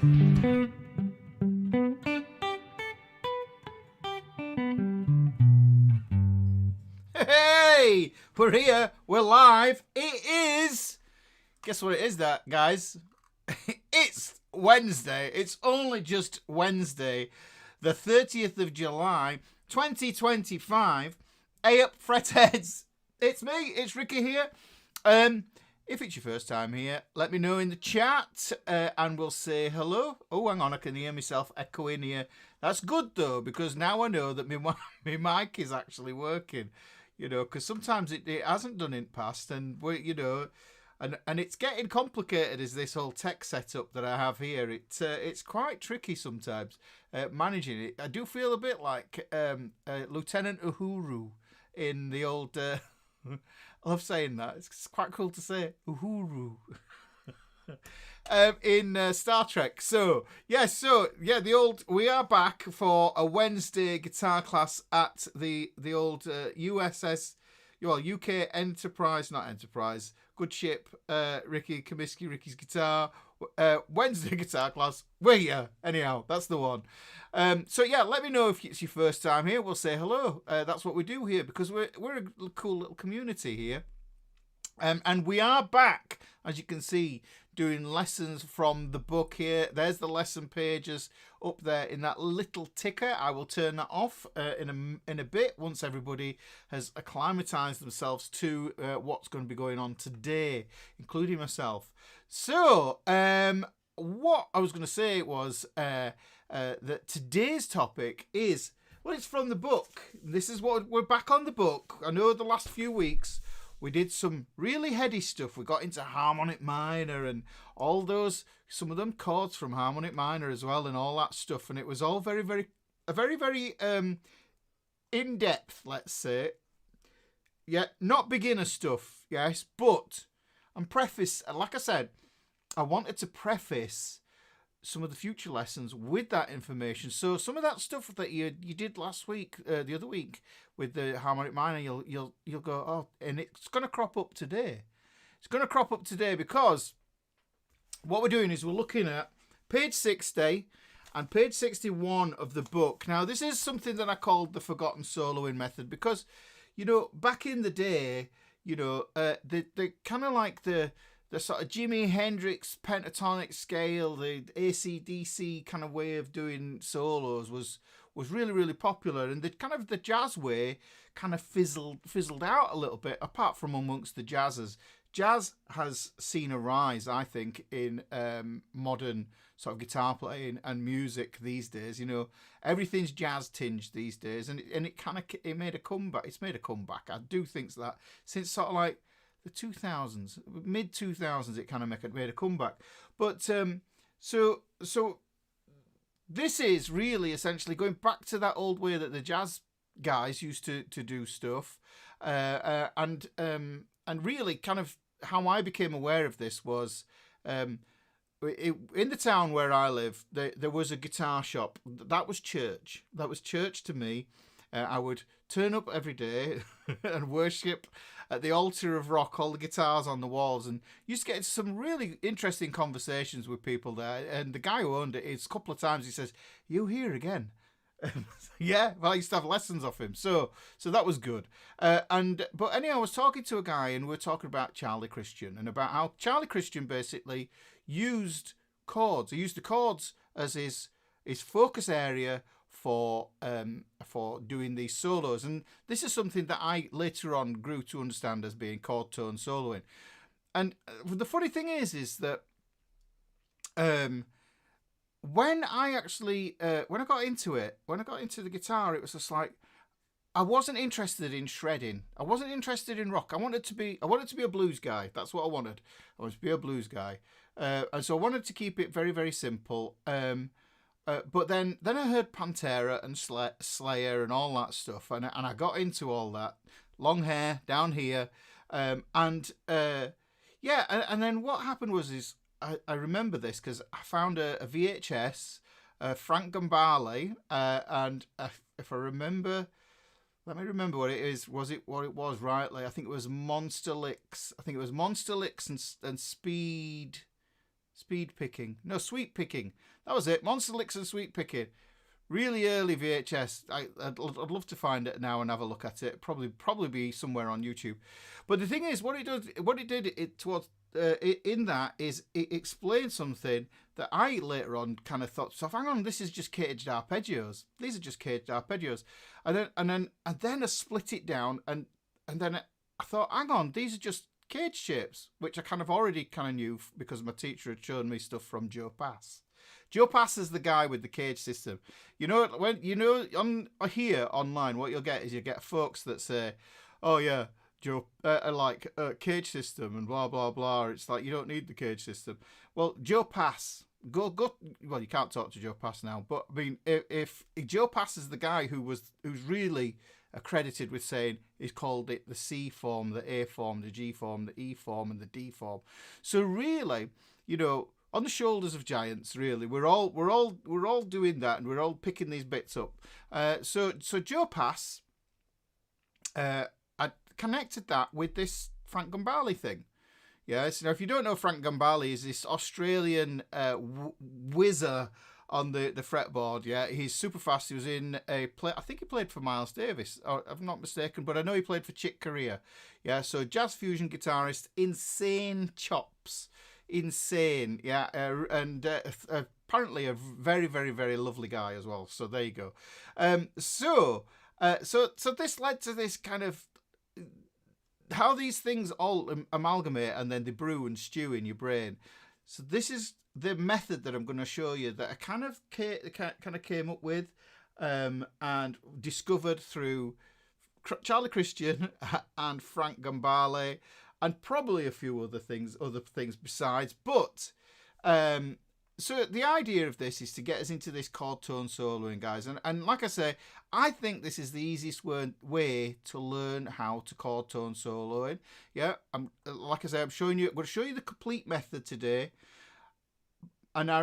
Hey, we're here. We're live. It is. Guess what it is, that guys? It's Wednesday. It's only just Wednesday, the 30th of July, 2025. Eyup FretHeads. It's me. It's Ricky here. If it's your first time here, let me know in the chat, and we'll say hello. Oh, hang on, I can hear myself echoing here. That's good though, because now I know that my mic is actually working. You know, because sometimes it hasn't done in the past, and and it's getting complicated. Is this whole tech setup that I have here? It's quite tricky sometimes managing it. I do feel a bit like Lieutenant Uhuru in the old. I love saying that. It's quite cool to say Uhuru. In Star Trek. We are back for a Wednesday guitar class at the old USS, UK Enterprise, not Enterprise, good ship, Ricky Comiskey, Ricky's Guitar, Wednesday guitar class. We're here. Anyhow, that's the one. Let me know if it's your first time here. We'll say hello. That's what we do here, because we're a cool little community here. And we are back, as you can see, doing lessons from the book here. There's the lesson pages up there in that little ticker. I will turn that off in a bit once everybody has acclimatized themselves to what's going to be going on today, including myself. So, what I was going to say was that today's topic is, well, it's from the book. This is what we're back on the book. I know the last few weeks we did some really heady stuff. We got into harmonic minor and all those, some of them chords from harmonic minor as well, and all that stuff. And it was all very, very in-depth, let's say. Yeah, not beginner stuff, yes. But, like I said, I wanted to preface some of the future lessons with that information. So some of that stuff that you did last week, the other week with the harmonic minor, you'll go, oh, and it's going to crop up today. It's going to crop up today because what we're doing is we're looking at page 60 and page 61 of the book. Now, this is something that I called the forgotten soloing method because, back in the day, the kind of like the sort of Jimi Hendrix pentatonic scale, the AC/DC kind of way of doing solos was really, really popular, and the jazz way kind of fizzled out a little bit, apart from amongst the jazzers. Jazz has seen a rise, I think, in modern sort of guitar playing and music these days. Everything's jazz tinged these days, and it made a comeback. It's made a comeback. I do think that since sort of like the 2000s, mid 2000s, it kind of made a comeback. But so this is really essentially going back to that old way that the jazz guys used to do stuff, and really kind of how I became aware of this was in the town where I live. There was a guitar shop. That was church. That was church to me. I would turn up every day and worship at the altar of rock, all the guitars on the walls, and used to get some really interesting conversations with people there. And the guy who owned it, a couple of times he says, "You here again?" Yeah, well, I used to have lessons off him, so that was good. But anyhow, I was talking to a guy, and we were talking about Charlie Christian and about how Charlie Christian basically used chords. He used the chords as his focus area for doing these solos, and this is something that I later on grew to understand as being chord tone soloing. And the funny thing is that when I got into the guitar, it was just like I wasn't interested in shredding. I wasn't interested in rock. I wanted to be a blues guy. That's what I wanted. I wanted to be a blues guy, and so I wanted to keep it very, very simple. But then I heard Pantera and Slayer and all that stuff, and I got into all that. Long hair down here, and then what happened was I remember this because I found a VHS, Frank Gambale, and if I remember, let me remember what it is. Was it what it was rightly? I think it was Monster Licks. I think it was Monster Licks and Speed. Speed picking. No, sweet picking. That was it. Monster licks and sweet picking. Really early VHS. I'd love to find it now and have a look at it. Probably be somewhere on YouTube. But the thing is, what it did towards in that is it explained something that I later on kind of thought, so hang on, this is just caged arpeggios. These are just caged arpeggios, and then I split it down, and then I thought, hang on, these are just cage shapes, which I already knew because my teacher had shown me stuff from Joe Pass. Joe Pass is the guy with the cage system. On here online, what you'll get is you get folks that say, "Oh yeah, Joe, cage system and blah blah blah." It's like, you don't need the cage system. Well, Joe Pass, go. Well, you can't talk to Joe Pass now, but I mean, if Joe Pass is the guy who's really accredited with saying, he's called it the C form, the A form, the G form, the E form, and the D form. So really, on the shoulders of giants, really, we're all doing that, and we're all picking these bits up. So Joe Pass, I connected that with this Frank Gambale thing. Yes, now if you don't know, Frank Gambale is this Australian whizzer on the fretboard. Yeah, he's super fast. He was in a play. I think he played for Miles Davis, or if I'm not mistaken, but I know he played for Chick Corea. Yeah, so jazz fusion guitarist, insane chops. Insane, yeah, and apparently a very, very, very lovely guy as well. So there you go. So this led to this kind of how these things all amalgamate and then they brew and stew in your brain. So this is the method that I'm going to show you that I kind of came up with and discovered through Charlie Christian and Frank Gambale. And probably a few other things besides. But, so the idea of this is to get us into this chord tone soloing, guys. And like I say, I think this is the easiest way to learn how to chord tone soloing. Yeah, like I say, I'm going to show you the complete method today. And I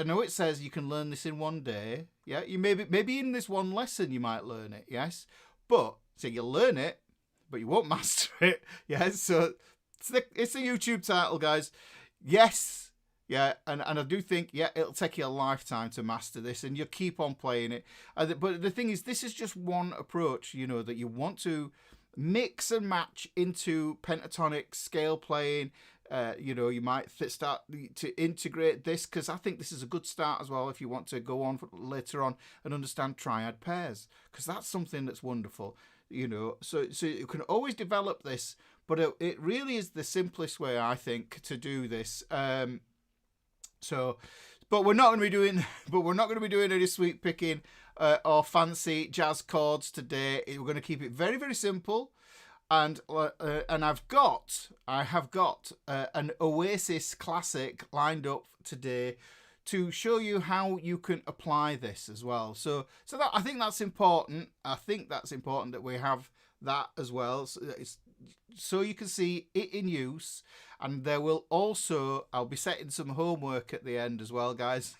know it says you can learn this in one day. Yeah, you maybe in this one lesson you might learn it, yes. But, so you'll learn it, but you won't master it. Yeah, so it's a YouTube title, guys. Yes, yeah, and I do think, yeah, it'll take you a lifetime to master this, and you'll keep on playing it. But the thing is, this is just one approach, that you want to mix and match into pentatonic scale playing. You might start to integrate this, because I think this is a good start as well if you want to go on later on and understand triad pairs, because that's something that's wonderful. So you can always develop this, but it really is the simplest way, I think, to do this. But we're not going to be doing any sweet picking or fancy jazz chords today. We're going to keep it very, very simple. And I have got an Oasis classic lined up today to show you how you can apply this as well. So that, I think that's important. I think that's important that we have that as well. So you can see it in use. And there will also, I'll be setting some homework at the end as well, guys.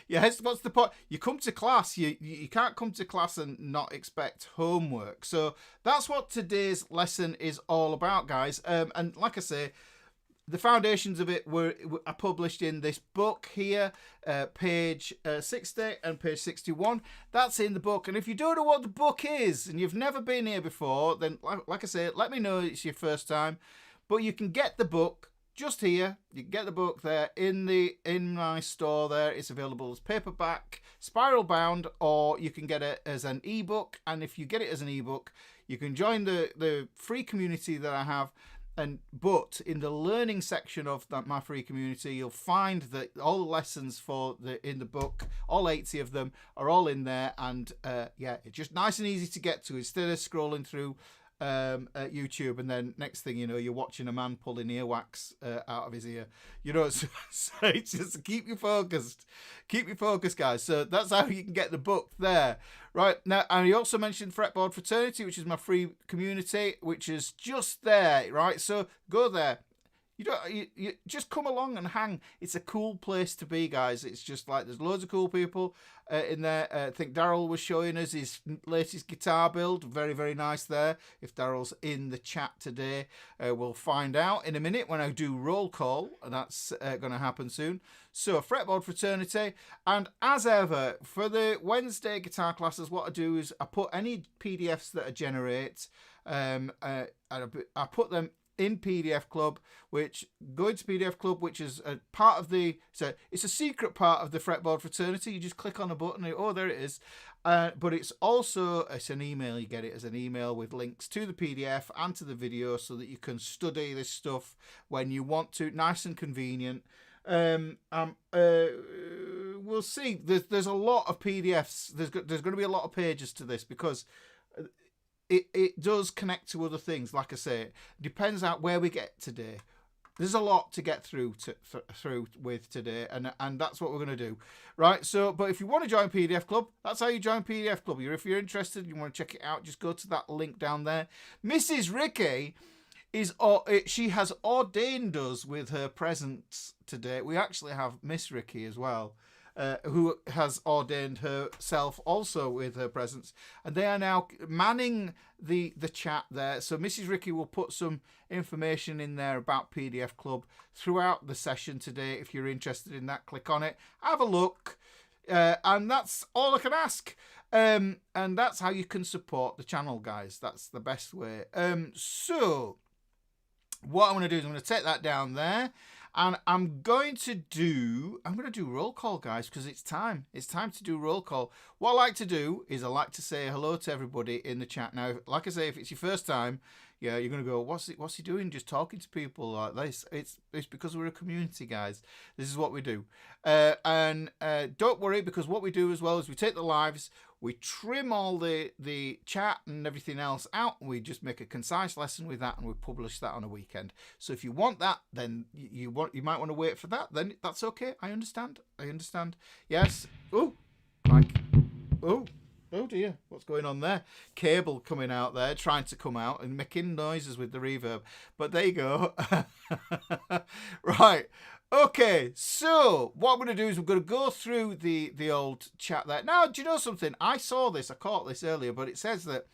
Yes, what's the point? You come to class, you can't come to class and not expect homework. So that's what today's lesson is all about, guys. And like I say, the foundations of it are published in this book here, page 60 and page 61. That's in the book. And if you don't know what the book is and you've never been here before, then like I say, let me know it's your first time. But you can get the book just here. You can get the book there in my store there. It's available as paperback, spiral bound, or you can get it as an ebook. And if you get it as an ebook, you can join the free community that I have. But in the learning section of my free community, you'll find that all the lessons in the book, all 80 of them, are all in there. And it's just nice and easy to get to instead of scrolling through YouTube, and then next thing you know, you're watching a man pulling earwax out of his ear. So it's just keep you focused, guys. So that's how you can get the book there. Right now, and he also mentioned Fretboard Fraternity, which is my free community, which is just there. Right, so go there. You just come along and hang. It's a cool place to be, guys. It's just like there's loads of cool people in there. I think Daryl was showing us his latest guitar build. Very, very nice there. If Daryl's in the chat today, we'll find out in a minute when I do roll call. And that's going to happen soon. So, Fretboard Fraternity. And as ever, for the Wednesday guitar classes, what I do is I put any PDFs that I generate, and I put them in PDF Club, which go into PDF Club, which is a part of the, so it's a secret part of the Fretboard Fraternity. You just click on a button, and, oh, there it is. But it's an email. You get it as an email with links to the PDF and to the video so that you can study this stuff when you want to. Nice and convenient. We'll see. There's a lot of PDFs. There's going to be a lot of pages to this because it does connect to other things. Like I say, it depends on where we get today. There's a lot to get through with today, and that's what we're going to do, right? So, but if you want to join PDF Club, that's how you join PDF Club. If you're interested, you want to check it out, just go to that link down there. Mrs. Ricky she has ordained us with her presence today. We actually have Miss Ricky as well, who has ordained herself also with her presence, and they are now manning the chat there. So Mrs. Ricky will put some information in there about PDF Club throughout the session today. If you're interested in that, click on it, have a look, and that's all I can ask. And that's how you can support the channel, guys. That's the best way. So what I'm going to do is I'm going to take that down there, and I'm going to do roll call, guys, because it's time. It's time to do roll call. What I like to do is I like to say hello to everybody in the chat. Now, like I say, if it's your first time, yeah, you're going to go, what's he doing? Just talking to people like this. It's because we're a community, guys. This is what we do. And don't worry, because what we do as well is we take the lives, we trim all the chat and everything else out, and we just make a concise lesson with that, and we publish that on a weekend. So if you want that, then you might want to wait for that. Then that's okay. I understand. Yes. Oh, Mike. Oh dear, what's going on there? Cable coming out there, trying to come out and making noises with the reverb. But there you go. Right. Okay, so what I'm going to do is we're going to go through the old chat there. Now, do you know something? I caught this earlier, but it says that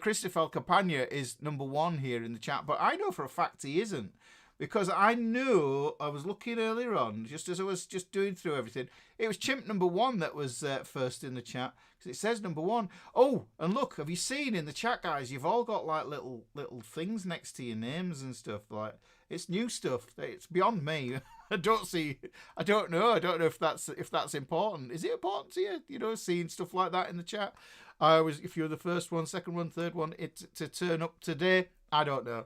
Christopher Campagna is #1 here in the chat, but I know for a fact he isn't. Because I was looking earlier on, just as I was just doing through everything, it was Chimp #1 that was first in the chat. Because it says #1. Oh, and look, have you seen in the chat, guys, you've all got like little things next to your names and stuff. Like, it's new stuff. It's beyond me. I don't know if that's important. Is it important to you? You know, seeing stuff like that in the chat. If you're the first one, second one, third one, to turn up today, I don't know.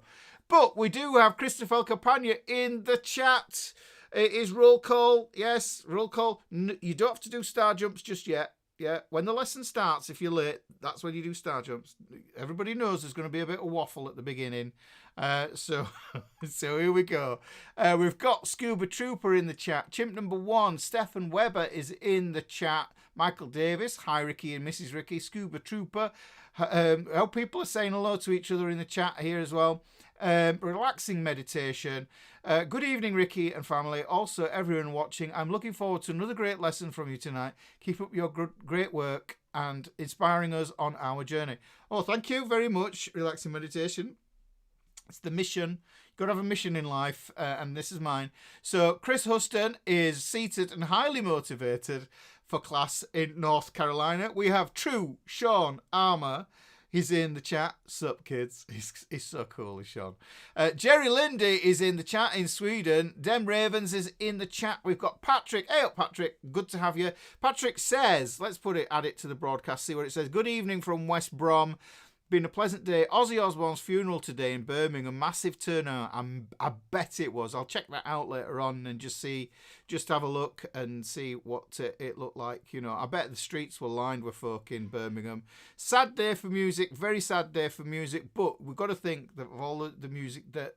But we do have Christopher Campagna in the chat. It is roll call. Yes, roll call. You don't have to do star jumps just yet. Yeah, when the lesson starts, if you're late, that's when you do star jumps. Everybody knows there's going to be a bit of waffle at the beginning. So here we go. We've got Scuba Trooper in the chat. Chimp #1, Stefan Weber is in the chat. Michael Davis, hi Ricky and Mrs. Ricky. Scuba Trooper. How people are saying hello to each other in the chat here as well. Relaxing meditation. Good evening, Ricky and family. Also, everyone watching. I'm looking forward to another great lesson from you tonight. Keep up your great work and inspiring us on our journey. Oh, thank you very much, Relaxing Meditation. It's the mission. You've got to have a mission in life, and this is mine. So, Chris Huston is seated and highly motivated for class in North Carolina. We have True Sean Armour. He's in the chat. Sup, kids? He's so cool, is Sean. Jerry Lindy is in the chat in Sweden. Dem Ravens is in the chat. We've got Patrick. Hey up, Patrick. Good to have you. Patrick says, let's add it to the broadcast, see what it says. Good evening from West Brom. Been a pleasant day. Ozzy Osbourne's funeral today in Birmingham. Massive turnout. I bet it was. I'll check that out later on and just have a look and see what it looked like. You know, I bet the streets were lined with folk in Birmingham. Sad day for music. Very sad day for music. But we've got to think that of all the music that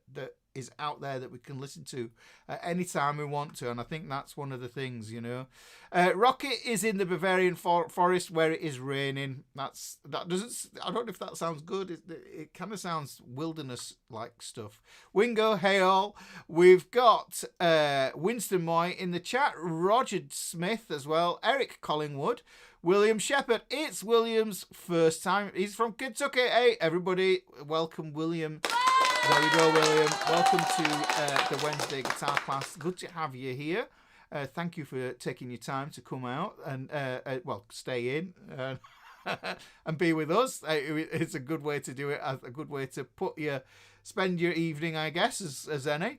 is out there that we can listen to at any time we want to, and I think that's one of the things, you know. Rocket is in the Bavarian forest where it is raining. That doesn't. I don't know if that sounds good. It kind of sounds wilderness like stuff. Wingo, hey all. We've got Winston Moy in the chat. Roger Smith as well. Eric Collingwood. William Shepherd. It's William's first time. He's from Kentucky. Hey, everybody, welcome, William. There you go, William. Welcome to the Wednesday guitar class. Good to have you here. Thank you for taking your time to come out and, stay in and be with us. It's a good way to do it, a good way to spend your evening, I guess, as any.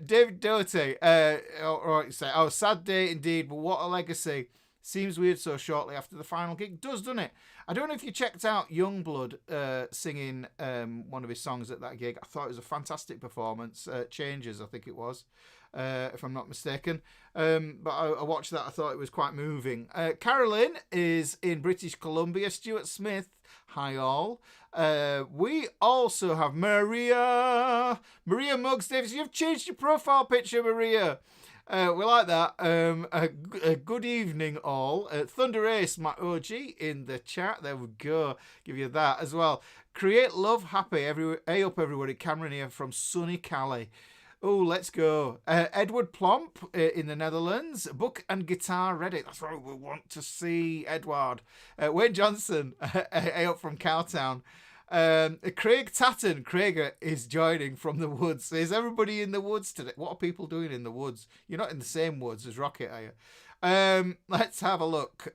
David Doherty, sad day indeed, but what a legacy. Seems weird so shortly after the final gig. Does, doesn't it? I don't know if you checked out Youngblood singing one of his songs at that gig. I thought it was a fantastic performance. Changes, I think it was, if I'm not mistaken. But I watched that. I thought it was quite moving. Carolyn is in British Columbia. Stuart Smith, hi all. We also have Maria Muggs Davis. You've changed your profile picture, Maria. We like that. A good evening, all. Thunder Ace, my OG, in the chat. There we go. Give you that as well. Create Love Happy. Hey up, everybody. Cameron here from sunny Cali. Oh, let's go. Edward Plomp in the Netherlands. Book and guitar ready. That's what we want to see, Edward. Wayne Johnson. Hey up from Cowtown. Craig Tatton. Craig is joining from the woods. Is everybody in the woods today? What are people doing in the woods? You're not in the same woods as Rocket, are you? Let's have a look.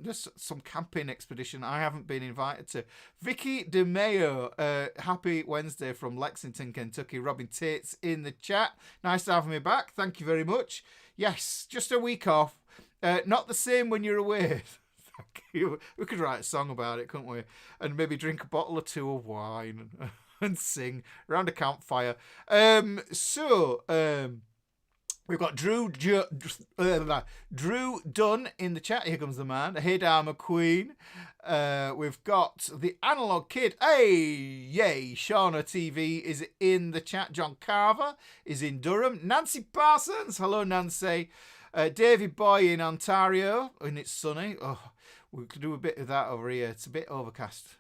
Just some camping expedition I haven't been invited to. Vicky DeMayo, happy Wednesday from Lexington, Kentucky. Robin Tate's in the chat. Nice to have me back. Thank you very much. Yes, just a week off. Not the same when you're away. We could write a song about it, couldn't we? And maybe drink a bottle or two of wine and sing around a campfire. We've got Drew Dunn in the chat. Here comes the man. Hey, Dharma Queen. We've got the Analog Kid. Hey, yay. Shauna TV is in the chat. John Carver is in Durham. Nancy Parsons. Hello, Nancy. David Boy in Ontario. And it's sunny. Oh, we could do a bit of that over here. It's a bit overcast.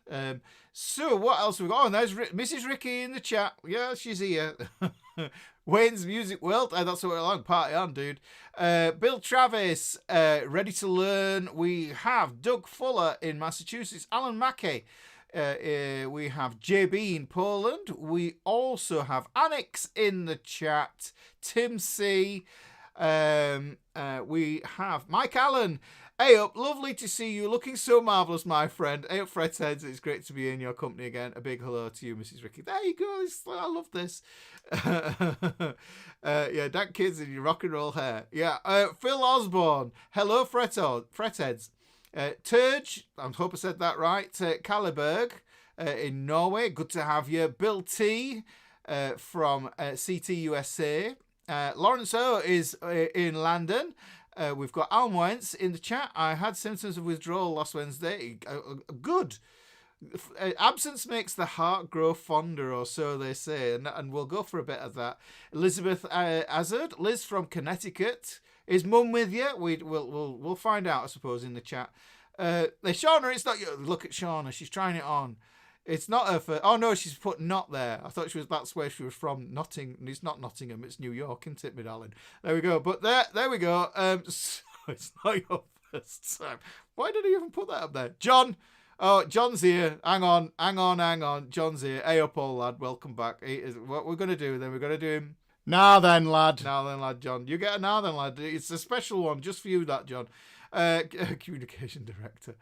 So what else we got? Oh, and there's Mrs. Ricky in the chat. Yeah, she's here. Wayne's Music World. That's what we're on. Party on, dude. Bill Travis, ready to learn. We have Doug Fuller in Massachusetts. Alan Mackey. We have JB in Poland. We also have Annex in the chat. Tim C. We have Mike Allen. Hey up, lovely to see you. Looking so marvellous, my friend. Eyup FretHeads, it's great to be in your company again. A big hello to you, Mrs. Ricky. There you go. I love this. Yeah, that kid's in your rock and roll hair. Yeah, Phil Osborne. Hello, FretHeads. Turge, I hope I said that right. Kalleberg in Norway. Good to have you. Bill T from CT USA. Lawrence O is in London. We've got Al Wentz in the chat. I had symptoms of withdrawal last Wednesday. Good. Absence makes the heart grow fonder, or so they say, and we'll go for a bit of that. Elizabeth Azard, Liz from Connecticut. Is Mum with you? We'll find out, I suppose, in the chat. Shauna, it's not you. Look at Shauna. She's trying it on. It's not her first. Oh no, she's put not there. I thought that's where she was from. It's not Nottingham. It's New York, isn't it, my darling? There we go. But there we go. So it's not your first time. Why did he even put that up there? John. Oh, John's here. Hang on. John's here. Hey up, old lad. Welcome back. What we're gonna do then? We're gonna do him. Now then, lad, John. You get a now then, lad. It's a special one just for you, that John. Communication director.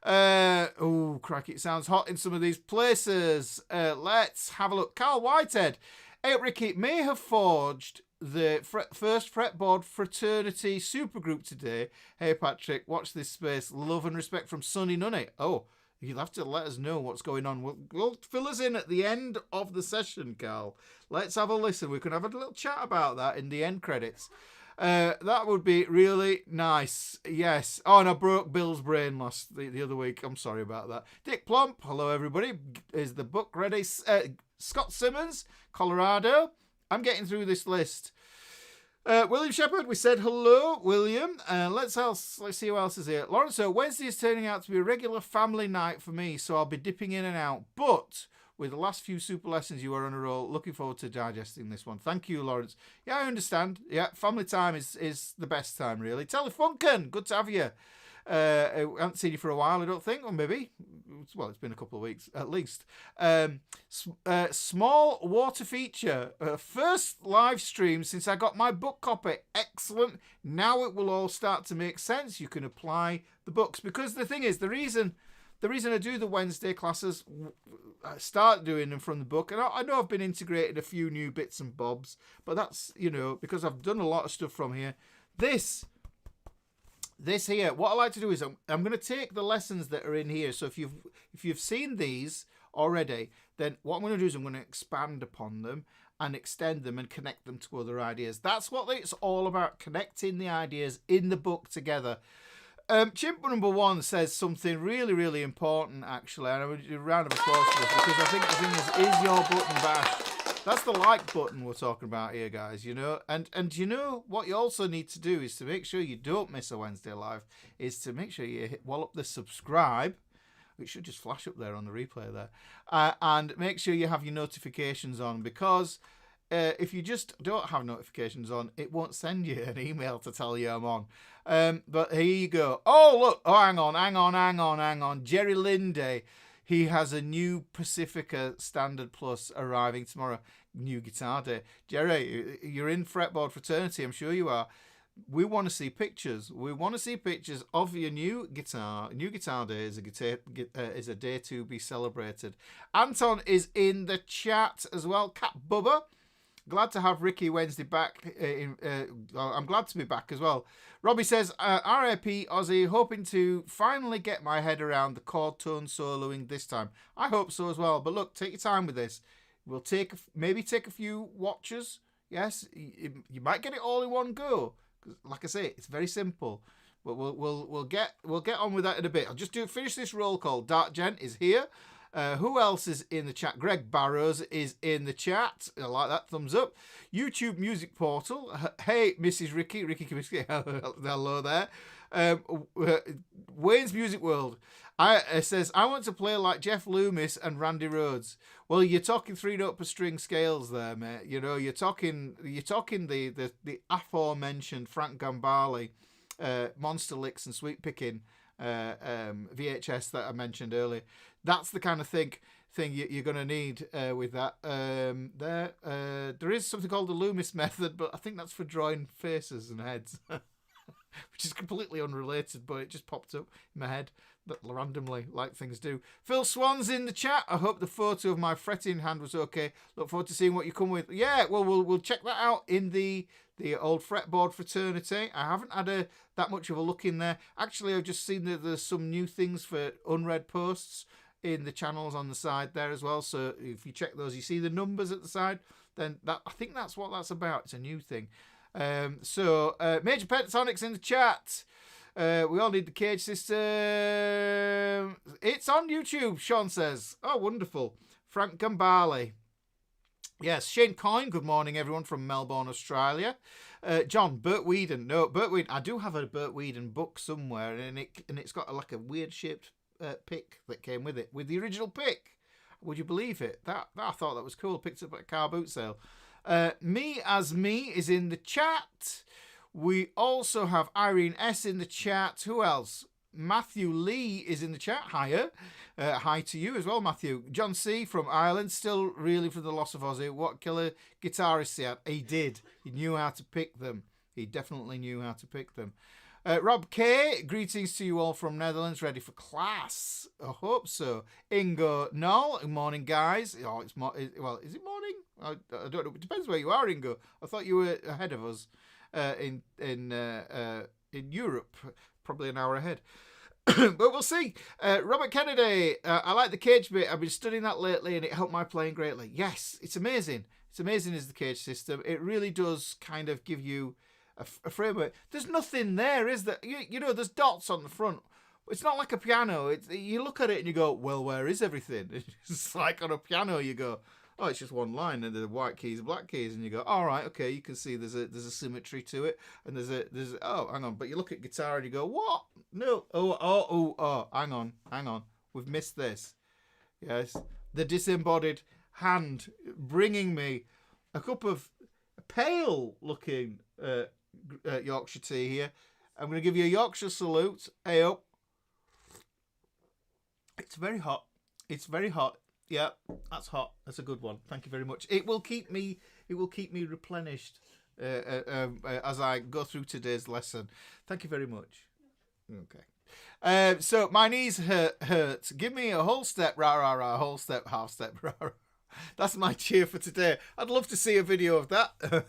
Oh, cracky. It sounds hot in some of these places. Let's have a look. Carl Whitehead. Hey, Ricky, may have forged the first Fretboard fraternity supergroup today. Hey, Patrick, watch this space. Love and respect from Sonny Nunny. Oh, you'll have to let us know what's going on. We'll fill us in at the end of the session, Carl. Let's have a listen. We can have a little chat about that in the end credits. That would be really nice. Yes. Oh, and I broke Bill's brain the other week. I'm sorry about that. Dick Plump. Hello, everybody. Is the book ready? Scott Simmons, Colorado. I'm getting through this list. William Shepherd, we said hello, William. Let's see who else is here. Lawrence, so Wednesday is turning out to be a regular family night for me, so I'll be dipping in and out. But with the last few super lessons you are on a roll, looking forward to digesting this one. Thank you, Lawrence. Yeah, I understand. Yeah, family time is the best time, really. Telefunken, good to have you. I haven't seen you for a while, I don't think, or maybe. Well, it's been a couple of weeks at least. Small water feature. First live stream since I got my book copy. Excellent. Now it will all start to make sense. You can apply the books. Because the thing is, the reason I do the Wednesday classes, I start doing them from the book, and I know I've been integrating a few new bits and bobs, but that's, because I've done a lot of stuff from here. This here, what I like to do is I'm going to take the lessons that are in here. So if you've seen these already, then what I'm going to do is I'm going to expand upon them and extend them and connect them to other ideas. That's what it's all about, connecting the ideas in the book together. Chimp number 1 says something really, really important, actually, and I would do a round of applause for this, because I think the thing is your button bash? That's the like button we're talking about here, guys, And what you also need to do is to make sure you don't miss a Wednesday live, is to make sure you wallop the subscribe, which should just flash up there on the replay there, and make sure you have your notifications on, because if you just don't have notifications on, it won't send you an email to tell you I'm on. But here you go. Oh, look. Oh, hang on. Jerry Linday. He has a new Pacifica Standard Plus arriving tomorrow. New guitar day. Jerry, you're in Fretboard Fraternity. I'm sure you are. We want to see pictures. We want to see pictures of your new guitar. New guitar day is a day to be celebrated. Anton is in the chat as well. Cat Bubba. Glad to have Ricky Wednesday back. I'm glad to be back as well. Robbie says, RAP Aussie, hoping to finally get my head around the chord tone soloing this time. I hope so as well. But look, take your time with this. We'll maybe take a few watches. Yes, you might get it all in one go. Like I say, it's very simple. But we'll get on with that in a bit. I'll just finish this roll call. Dark Gent is here. Who else is in the chat? Greg Barrows is in the chat. I like that. Thumbs up. YouTube Music Portal. Hey, Mrs. Ricky. Ricky Kaminsky. Hello there. Wayne's Music World. Says, I want to play like Jeff Loomis and Randy Rhoads. Well, you're talking 3-note per string scales there, mate. You're talking the aforementioned Frank Gambale, Monster Licks and Sweet Picking VHS that I mentioned earlier. That's the kind of thing you're going to need with that. There is something called the Loomis method, but I think that's for drawing faces and heads, which is completely unrelated, but it just popped up in my head randomly, like things do. Phil Swan's in the chat. I hope the photo of my fretting hand was okay. Look forward to seeing what you come with. Yeah, well, we'll check that out in the old Fretboard Fraternity. I haven't had that much of a look in there. Actually, I've just seen that there's some new things for unread posts in the channels on the side there as well. So if you check those, you see the numbers at the side, then I think that's what that's about. It's a new thing. So Major Pentatonics in the chat. We all need the cage system. It's on YouTube, Sean says. Oh, wonderful. Frank Gambale. Yes, Shane Coyne, good morning, everyone, from Melbourne, Australia. John, Burt Whedon. No, Burt Whedon. I do have a Burt Whedon book somewhere, and it's got like a weird-shaped pick that came with it, with the original pick. Would you believe it? I thought that was cool. Picked up at a car boot sale. Me as Me is in the chat. We also have Irene S in the chat. Who else? Matthew Lee is in the chat. Hiya. Hi to you as well, Matthew. John C. from Ireland. Still reeling from the loss of Ozzy. What killer guitarists he had. He did. He knew how to pick them. He definitely knew how to pick them. Rob K. Greetings to you all from Netherlands. Ready for class? I hope so. Ingo Null. Good morning, guys. Oh, is it morning? I don't know. It depends where you are, Ingo. I thought you were ahead of us in Europe. Probably an hour ahead. But we'll see. Robert Kennedy, I like the cage bit. I've been studying that lately and it helped my playing greatly. Yes, it's amazing. It's amazing as the cage system. It really does kind of give you a framework. There's nothing there, is there? There's dots on the front. It's not like a piano. You look at it and you go, well, where is everything? It's like on a piano you go, oh, it's just one line and the white keys, black keys, and you go, all right, okay, you can see there's a symmetry to it, and there's oh, hang on, but you look at guitar and you go, what? No, hang on, we've missed this. Yes, the disembodied hand bringing me a cup of pale looking Yorkshire tea here. I'm going to give you a Yorkshire salute. Eyup. It's very hot. It's very hot. Yeah, that's hot. That's a good one. Thank you very much. It will keep me replenished as I go through today's lesson. Thank you very much. Okay. So my knees hurt. Give me a whole step, rah rah rah, whole step, half step, rah rah. That's my cheer for today. I'd love to see a video of that.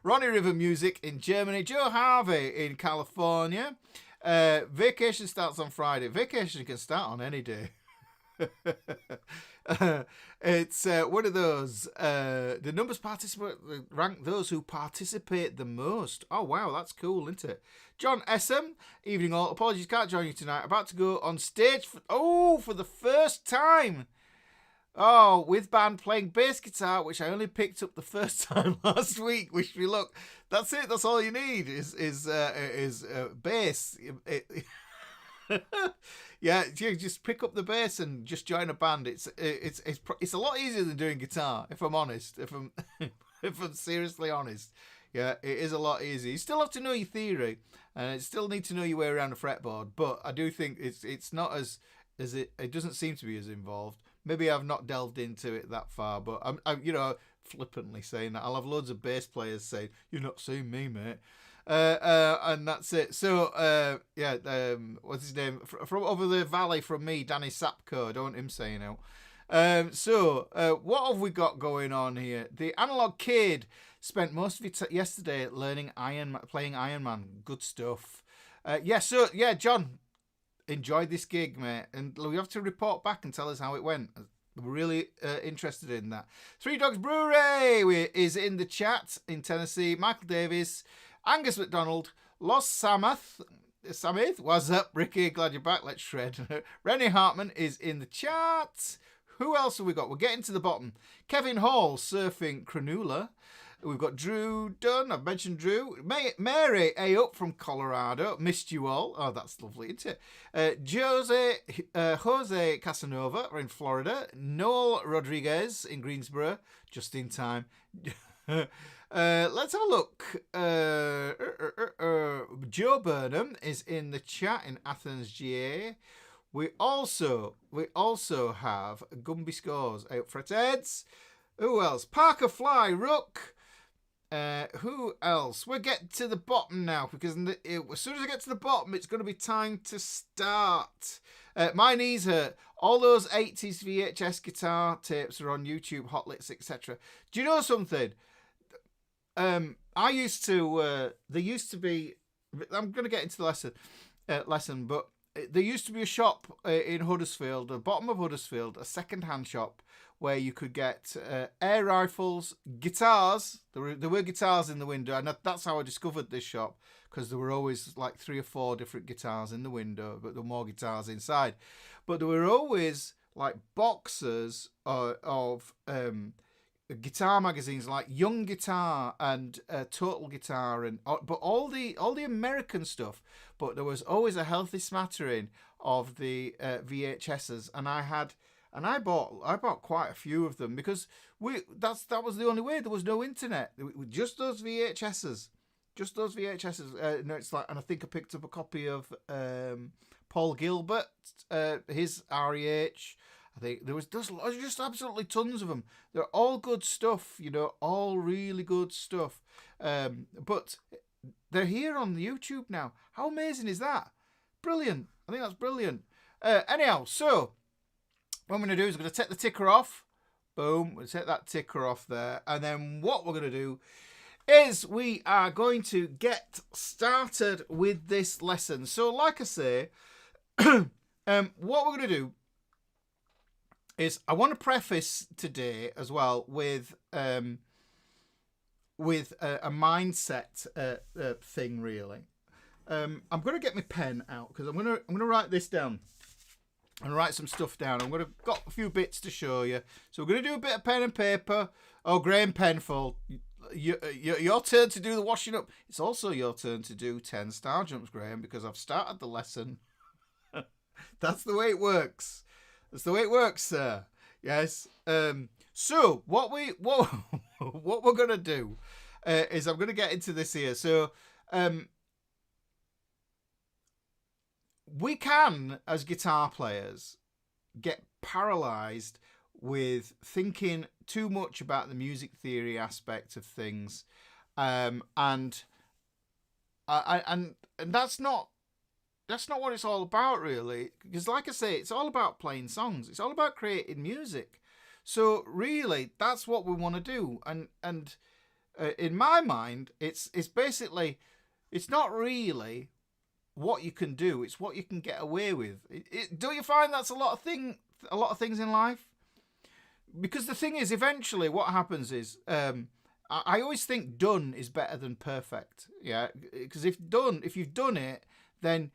Ronnie River Music in Germany. Joe Harvey in California. Vacation starts on Friday. Vacation can start on any day. It's one of those. The numbers participate rank those who participate the most. Oh wow, that's cool, isn't it? John Essam, evening all. Apologies, can't join you tonight. About to go on stage for the first time. Oh, with band playing bass guitar, which I only picked up the first time last week. Wish me luck. That's it. That's all you need is bass. Yeah, you just pick up the bass and just join a band. It's a lot easier than doing guitar, if I'm honest. If I'm if I'm seriously honest, yeah, it is a lot easier. You still have to know your theory, and you still need to know your way around a fretboard. But I do think it's not as it doesn't seem to be as involved. Maybe I've not delved into it that far, but I'm flippantly saying that. I'll have loads of bass players saying, "You're not seeing me, mate." And that's it. So, what's his name? From over the valley from me, Danny Sapko. Don't him saying out. So, what have we got going on here? The Analog Kid spent most of it yesterday learning playing Iron Man. Good stuff. John, enjoyed this gig, mate. And we have to report back and tell us how it went. We're really interested in that. Three Dogs Brewery is in the chat in Tennessee. Michael Davis, Angus McDonald, Los Samith, what's up, Ricky? Glad you're back. Let's shred. Rennie Hartman is in the chat. Who else have we got? We're getting to the bottom. Kevin Hall, Surfing Cranula. We've got Drew Dunn. I've mentioned Drew. Mary Eyup from Colorado. Missed you all. Oh, that's lovely, isn't it? Jose Casanova in Florida. Noel Rodriguez in Greensboro. Just in time. Let's have a look. Joe Burnham is in the chat in Athens, GA. We also have Gumby Scores, Eyup FretHeads. Who else? Parker Fly, Rook. Who else? We're getting to the bottom now, because as soon as I get to the bottom, it's going to be time to start. My knees hurt. All those 80s VHS guitar tapes are on YouTube, Hotlits, etc. Do you know something? There used to be, I'm going to get into the lesson, but there used to be a shop in Huddersfield, the bottom of Huddersfield, a second-hand shop, where you could get air rifles, guitars. There were guitars in the window, and that's how I discovered this shop, because there were always like 3 or 4 different guitars in the window, but there were more guitars inside. But there were always like boxes of guitar magazines, like Young Guitar and Total Guitar, but all the American stuff. But there was always a healthy smattering of the VHSs, and I bought quite a few of them, because that was the only way. There was no internet. Just those VHSs. It's like, and I think I picked up a copy of Paul Gilbert, his REH. I think there's just absolutely tons of them. They're all good stuff, all really good stuff. But they're here on the YouTube now. How amazing is that? Brilliant. I think that's brilliant. Anyhow, so what I'm going to do is I'm going to take the ticker off. Boom. We'll take that ticker off there. And then what we're going to do is we are going to get started with this lesson. So like I say, what we're going to do is I want to preface today as well with a mindset thing, really. I'm going to get my pen out, because I'm going to write this down. and write some stuff down. I'm going to got a few bits to show you. So we're going to do a bit of pen and paper. Oh, Graham Penfold, your turn to do the washing up. It's also your turn to do 10 star jumps, Graham, because I've started the lesson. That's the way it works. That's the way it works, sir. Yes. So what we're going to do is I'm going to get into this here. So we can, as guitar players, get paralyzed with thinking too much about the music theory aspect of things, and that's not what it's all about, really. Because, like I say, it's all about playing songs. It's all about creating music. So, really, that's what we want to do. And in my mind, it's basically, it's not really what you can do. It's what you can get away with. Don't you find that's a lot of things in life? Because the thing is, eventually, what happens is, I always think done is better than perfect. Yeah, because if you've done it, then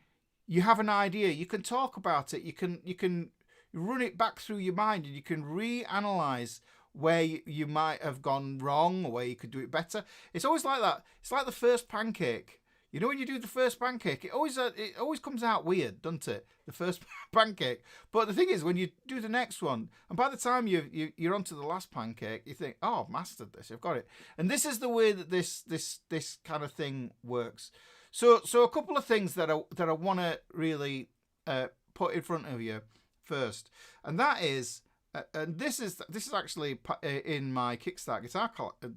you have an idea. You can talk about it. You can run it back through your mind, and you can reanalyze where you might have gone wrong or where you could do it better. It's always like that. It's like the first pancake. You know, when you do the first pancake, it always comes out weird, doesn't it? The first pancake. But the thing is, when you do the next one, and by the time you're onto the last pancake, you think, "Oh, I've mastered this. I've got it." And this is the way that this kind of thing works. So a couple of things that I want to really put in front of you first, and that is, and this is actually in my Kickstart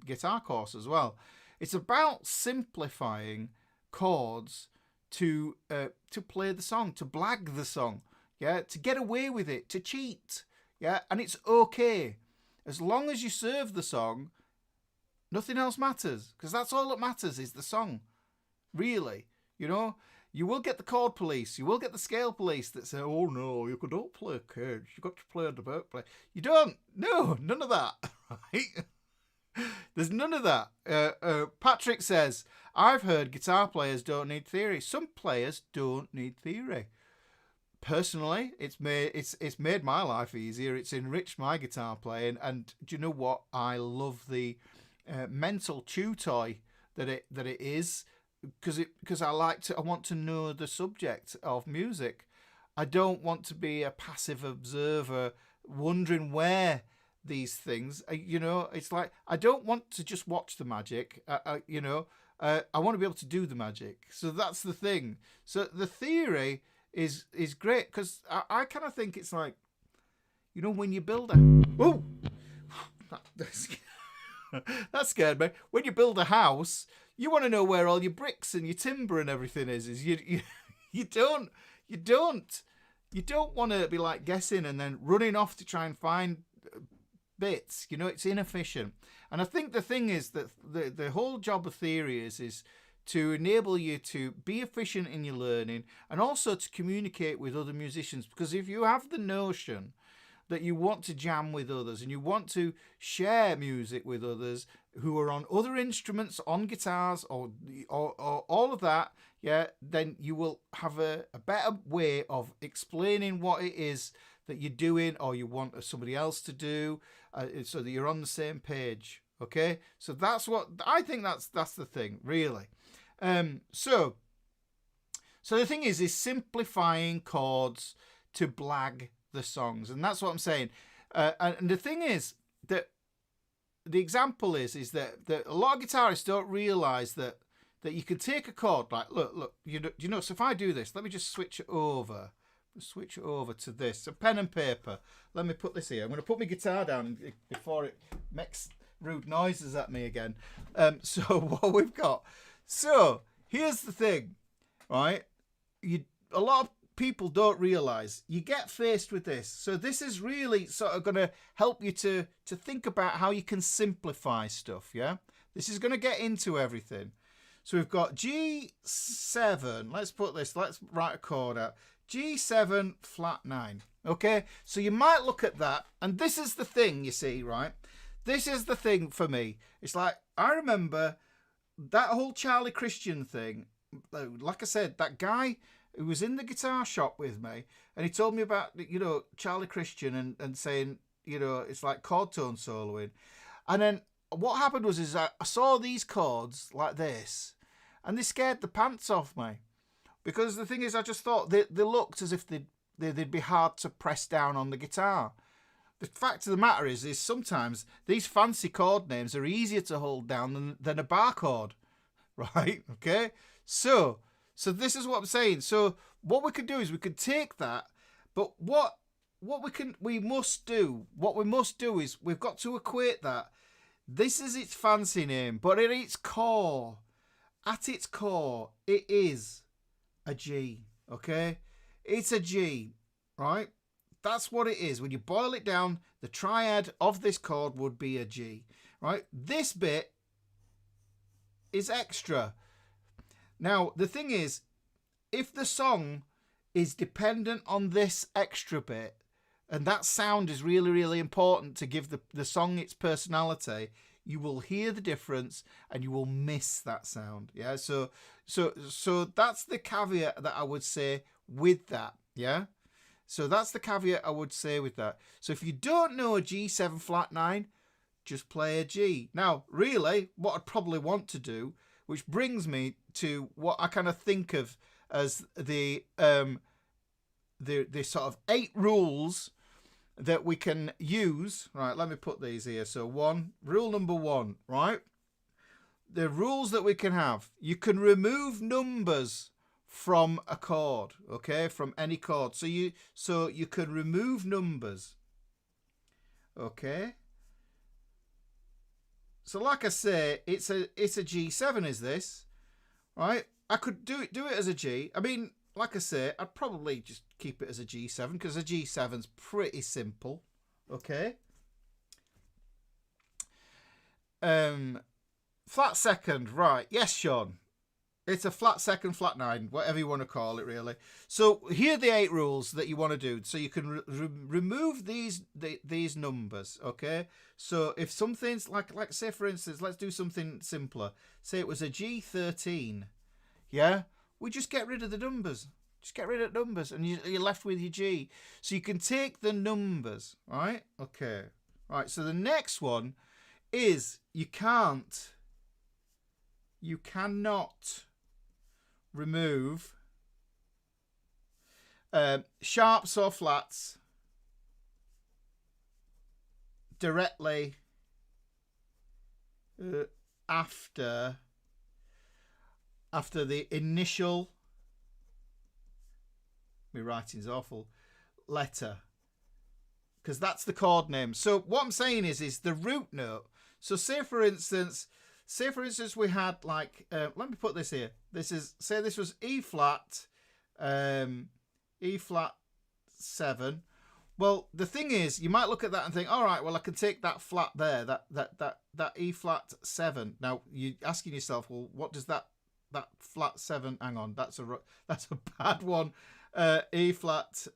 guitar course as well. It's about simplifying chords to play the song, to blag the song, yeah, to get away with it, to cheat, yeah, and it's okay as long as you serve the song. Nothing else matters, because that's all that matters is the song. Really, you know, you will get the chord police, you will get the scale police that say, "Oh no, you don't play chords, you got to play the note play." You don't. No, none of that. Right? There's none of that. Patrick says, "I've heard guitar players don't need theory. Some players don't need theory. Personally, it's made my life easier. It's enriched my guitar playing. And do you know what? I love the mental chew toy that it is, because I want to know the subject of music. I don't want to be a passive observer wondering where these things, it's like, I don't want to just watch the magic, I want to be able to do the magic. So that's the thing. So the theory is great, because I kind of think it's like, when you build that scared me. When you build a house, you want to know where all your bricks and your timber and everything is. You don't want to be like guessing and then running off to try and find bits. It's inefficient. And I think the thing is that the whole job of theory is to enable you to be efficient in your learning, and also to communicate with other musicians. Because if you have the notion that you want to jam with others and you want to share music with others who are on other instruments, on guitars, or all of that, yeah, then you will have a better way of explaining what it is that you're doing or you want somebody else to do, so that you're on the same page. Okay, so that's what I think. That's the thing, really. So the thing is simplifying chords to blag the songs, and that's what I'm saying. And the thing is that the example is that a lot of guitarists don't realize that you can take a chord like, look, so if I do this, let me just switch it over to this. So pen and paper. Let me put this here. I'm going to put my guitar down before it makes rude noises at me again. So what we've got. So here's the thing, right? A lot of people don't realize you get faced with this. So this is really sort of going to help you to think about how you can simplify stuff. Yeah, this is going to get into everything. So we've got G7. Let's write a chord out. G7 flat 9. Okay, so you might look at that, and this is the thing, you see, right? This is the thing for me. It's like, I remember that whole Charlie Christian thing. Like I said, that guy who was in the guitar shop with me, and he told me about, you know, Charlie Christian and saying, you know, it's like chord tone soloing. And then what happened was I saw these chords like this, and they scared the pants off me. Because the thing is, I just thought they looked as if they'd be hard to press down on the guitar. The fact of the matter is sometimes these fancy chord names are easier to hold down than a bar chord, right? Okay, so this is what I'm saying. So what we could do is we could take that, but what we must do is we've got to equate that. This is its fancy name, but at its core, it is a G. Okay, it's a G, right? That's what it is. When you boil it down, the triad of this chord would be a G, right? This bit is extra. Now, the thing is, if the song is dependent on this extra bit, and that sound is really, really important to give the song its personality, you will hear the difference and you will miss that sound. Yeah, so that's the caveat that I would say with that. Yeah. So that's the caveat I would say with that. So if you don't know a G7 flat 9, just play a G. Now, really, what I'd probably want to do, which brings me to what I kind of think of as the sort of 8 rules that we can use. Right, let me put these here. So rule number 1, right? The rules that we can have. You can remove numbers from a chord, okay, from any chord. So you can remove numbers, okay. So like I say, it's a G7. Is this right? I could do it as a G. I mean, like I say, I'd probably just keep it as a G7 because a G7's pretty simple, okay. Flat second, right? Yes, Sean. It's a flat second, flat 9, whatever you want to call it, really. So here are the 8 rules that you want to do. So you can remove these numbers, okay? So if something's like say for instance, let's do something simpler. Say it was a G13, yeah? We just get rid of the numbers. Just get rid of numbers, and you're left with your G. So you can take the numbers, right? Okay, right. So the next one is you cannot remove sharps or flats directly after the initial, my writing's awful, letter, because that's the chord name. So what I'm saying is the root note. So say for instance we had like, let me put this here. Say this was E flat 7. Well, the thing is, you might look at that and think, all right, well, I can take that flat there, that E flat 7. Now you're asking yourself, well, what does that flat 7? Hang on, that's a bad one. E flat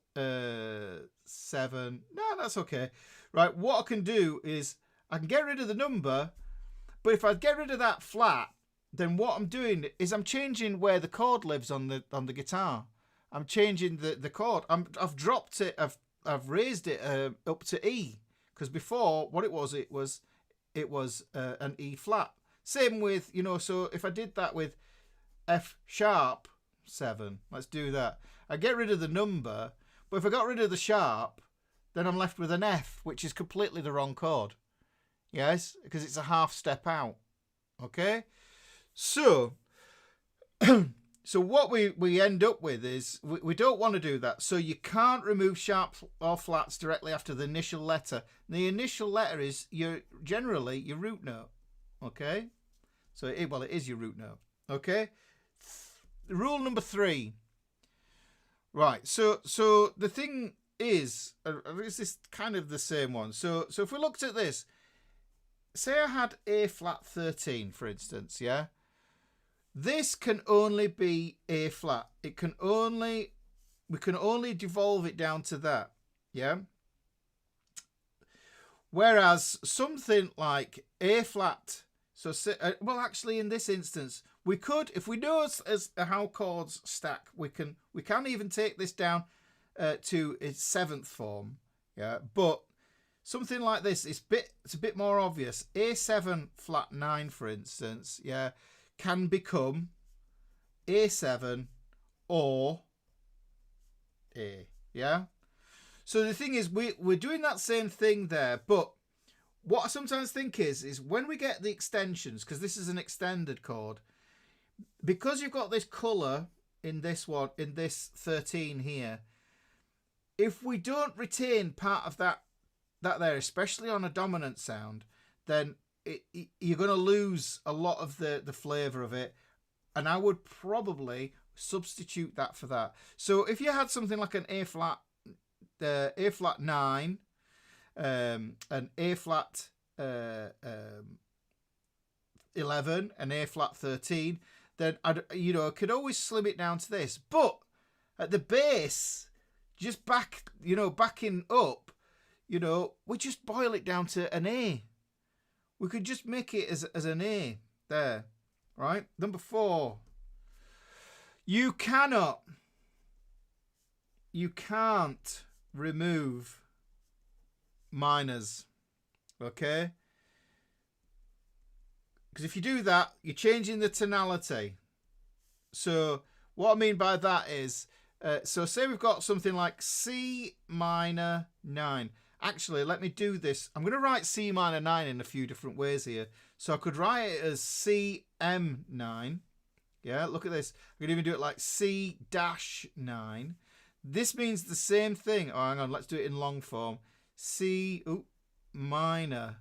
7. No, that's okay. Right, what I can do is I can get rid of the number. But if I get rid of that flat, then what I'm doing is I'm changing where the chord lives on the guitar. I'm changing the chord. I've dropped it. I've raised it up to E, because before what it was an E flat. Same with, you know. So if I did that with F sharp 7, let's do that. I get rid of the number, but if I got rid of the sharp, then I'm left with an F, which is completely the wrong chord. Yes, because it's a half step out. Okay, so what we end up with is we don't want to do that. So you can't remove sharps or flats directly after the initial letter. The initial letter is generally your root note. Okay, so it is your root note. Okay, rule number 3. Right. So the thing is this kind of the same one. So if we looked at this. Say I had A flat 13, for instance, yeah? This can only be A flat. We can only devolve it down to that, yeah? Whereas something like A flat, so well, actually in this instance, We could, if we know as how chords stack, we can even take this down to its 7th form. Yeah, but something like this it's a bit more obvious. A7 flat 9, for instance, yeah, can become A7 or A. Yeah. So the thing is, we're doing that same thing there, but what I sometimes think is when we get the extensions, because this is an extended chord, because you've got this colour in this one, in this 13 here, if we don't retain part of that there, especially on a dominant sound, then you're going to lose a lot of the flavour of it. And I would probably substitute that for that. So if you had something like an A flat 9, an A flat 11, an A flat 13, then I could always slim it down to this. But at the bass, just backing up, we just boil it down to an A. We could just make it as an A there, right? Number 4. You can't remove minors, okay? Because if you do that, you're changing the tonality. So what I mean by that is, so say we've got something like C minor 9. Actually, let me do this. I'm going to write C minor 9 in a few different ways here. So I could write it as CM9. Yeah, look at this. I could even do it like C-9. This means the same thing. Oh, hang on. Let's do it in long form. C minor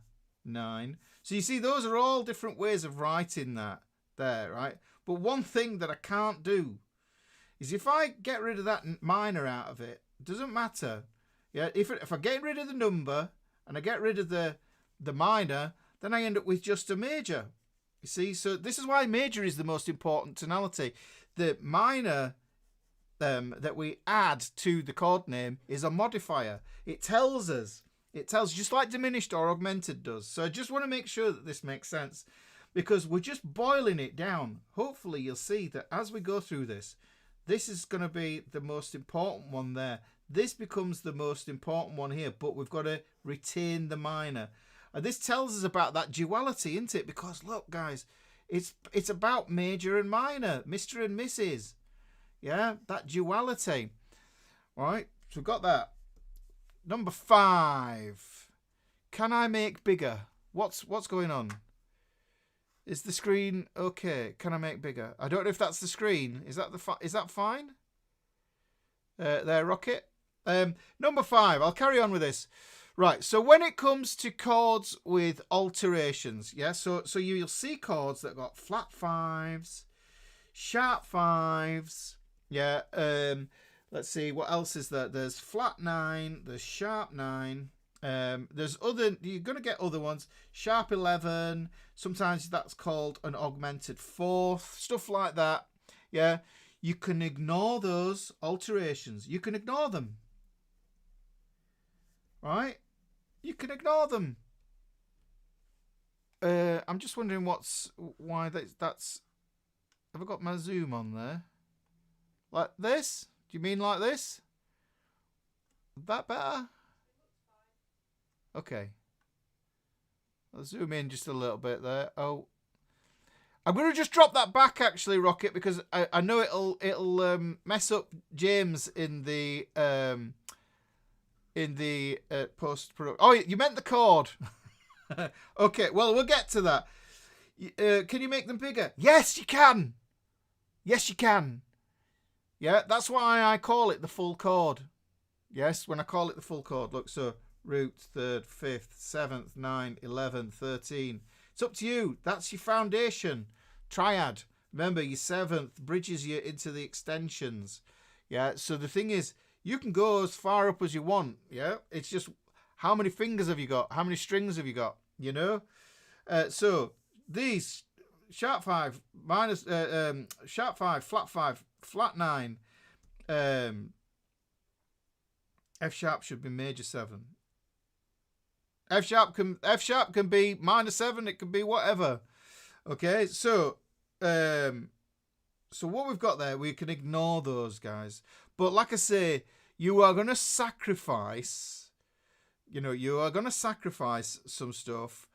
9. So you see, those are all different ways of writing that there, right? But one thing that I can't do is if I get rid of that minor out of it, it doesn't matter. Yeah, if I get rid of the number and I get rid of the minor, then I end up with just a major. You see, so this is why major is the most important tonality. The minor that we add to the chord name is a modifier. It tells just like diminished or augmented does. So I just want to make sure that this makes sense, because we're just boiling it down. Hopefully you'll see that as we go through this is going to be the most important one there. This becomes the most important one here, but we've got to retain the minor. And this tells us about that duality, isn't it? Because look, guys, it's about major and minor, Mr. and Mrs. Yeah, that duality. All right, so we've got that. Number 5. Can I make bigger? What's going on? Is the screen okay? Can I make bigger? I don't know if that's the screen. Is that fine? There, Rocket. Number 5. I'll carry on with this. Right. So when it comes to chords with alterations, yeah. So you'll see chords that got flat 5s, sharp 5s. Yeah. Let's see what else is there. There's flat 9. There's sharp 9. There's other. You're gonna get other ones. Sharp 11. Sometimes that's called an augmented 4th. Stuff like that. Yeah. You can ignore those alterations. You can ignore them. Right? You can ignore them. I'm just wondering why that's. Have I got my zoom on there? Like this? Do you mean like this? That better? Okay. I'll zoom in just a little bit there. Oh, I'm going to just drop that back actually, Rocket, because I know it'll mess up James in the post production. Oh, you meant the chord. Okay, well, we'll get to that. Can you make them bigger? Yes, you can. Yes, you can. Yeah, that's why I call it the full chord. Yes, when I call it the full chord. Look, so root, 3rd, 5th, 7th, 9th, 11th, 13th. It's up to you. That's your foundation. Triad. Remember, your 7th bridges you into the extensions. Yeah, so the thing is, you can go as far up as you want. Yeah, it's just how many fingers have you got? How many strings have you got? You know? So these sharp 5, minus, sharp 5, flat 9, F sharp should be major 7. F sharp can be minor 7. It can be whatever. Okay, so so what we've got there, we can ignore those, guys. But like I say, you are going to sacrifice, you are going to sacrifice some stuff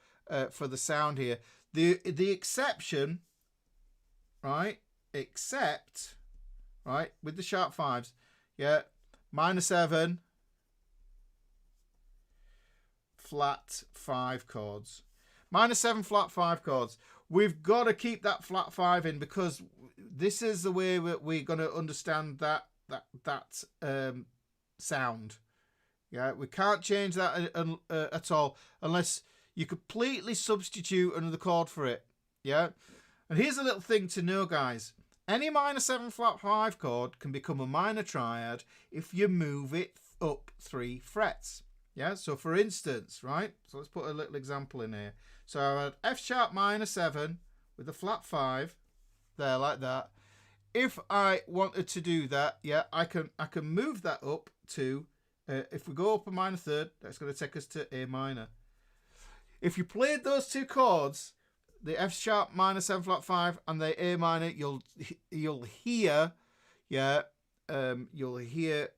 for the sound here. The exception, right, except, right, with the sharp fives, yeah, minor 7, flat 5 chords. Minor 7, flat 5 chords. We've got to keep that flat 5 in because this is the way we're going to understand that sound. Yeah, we can't change that at all unless you completely substitute another chord for it. Yeah, and here's a little thing to know, guys. Any minor 7 flat 5 chord can become a minor triad if you move it up 3 frets. Yeah, so for instance, right, so let's put a little example in here. So I had F sharp minor 7 with a flat 5 there like that. If I wanted to do that, yeah, I can move that up to, if we go up a minor third, that's going to take us to A minor. If you played those two chords, the F sharp minor 7 flat 5 and the A minor, you'll hear, yeah, you'll hear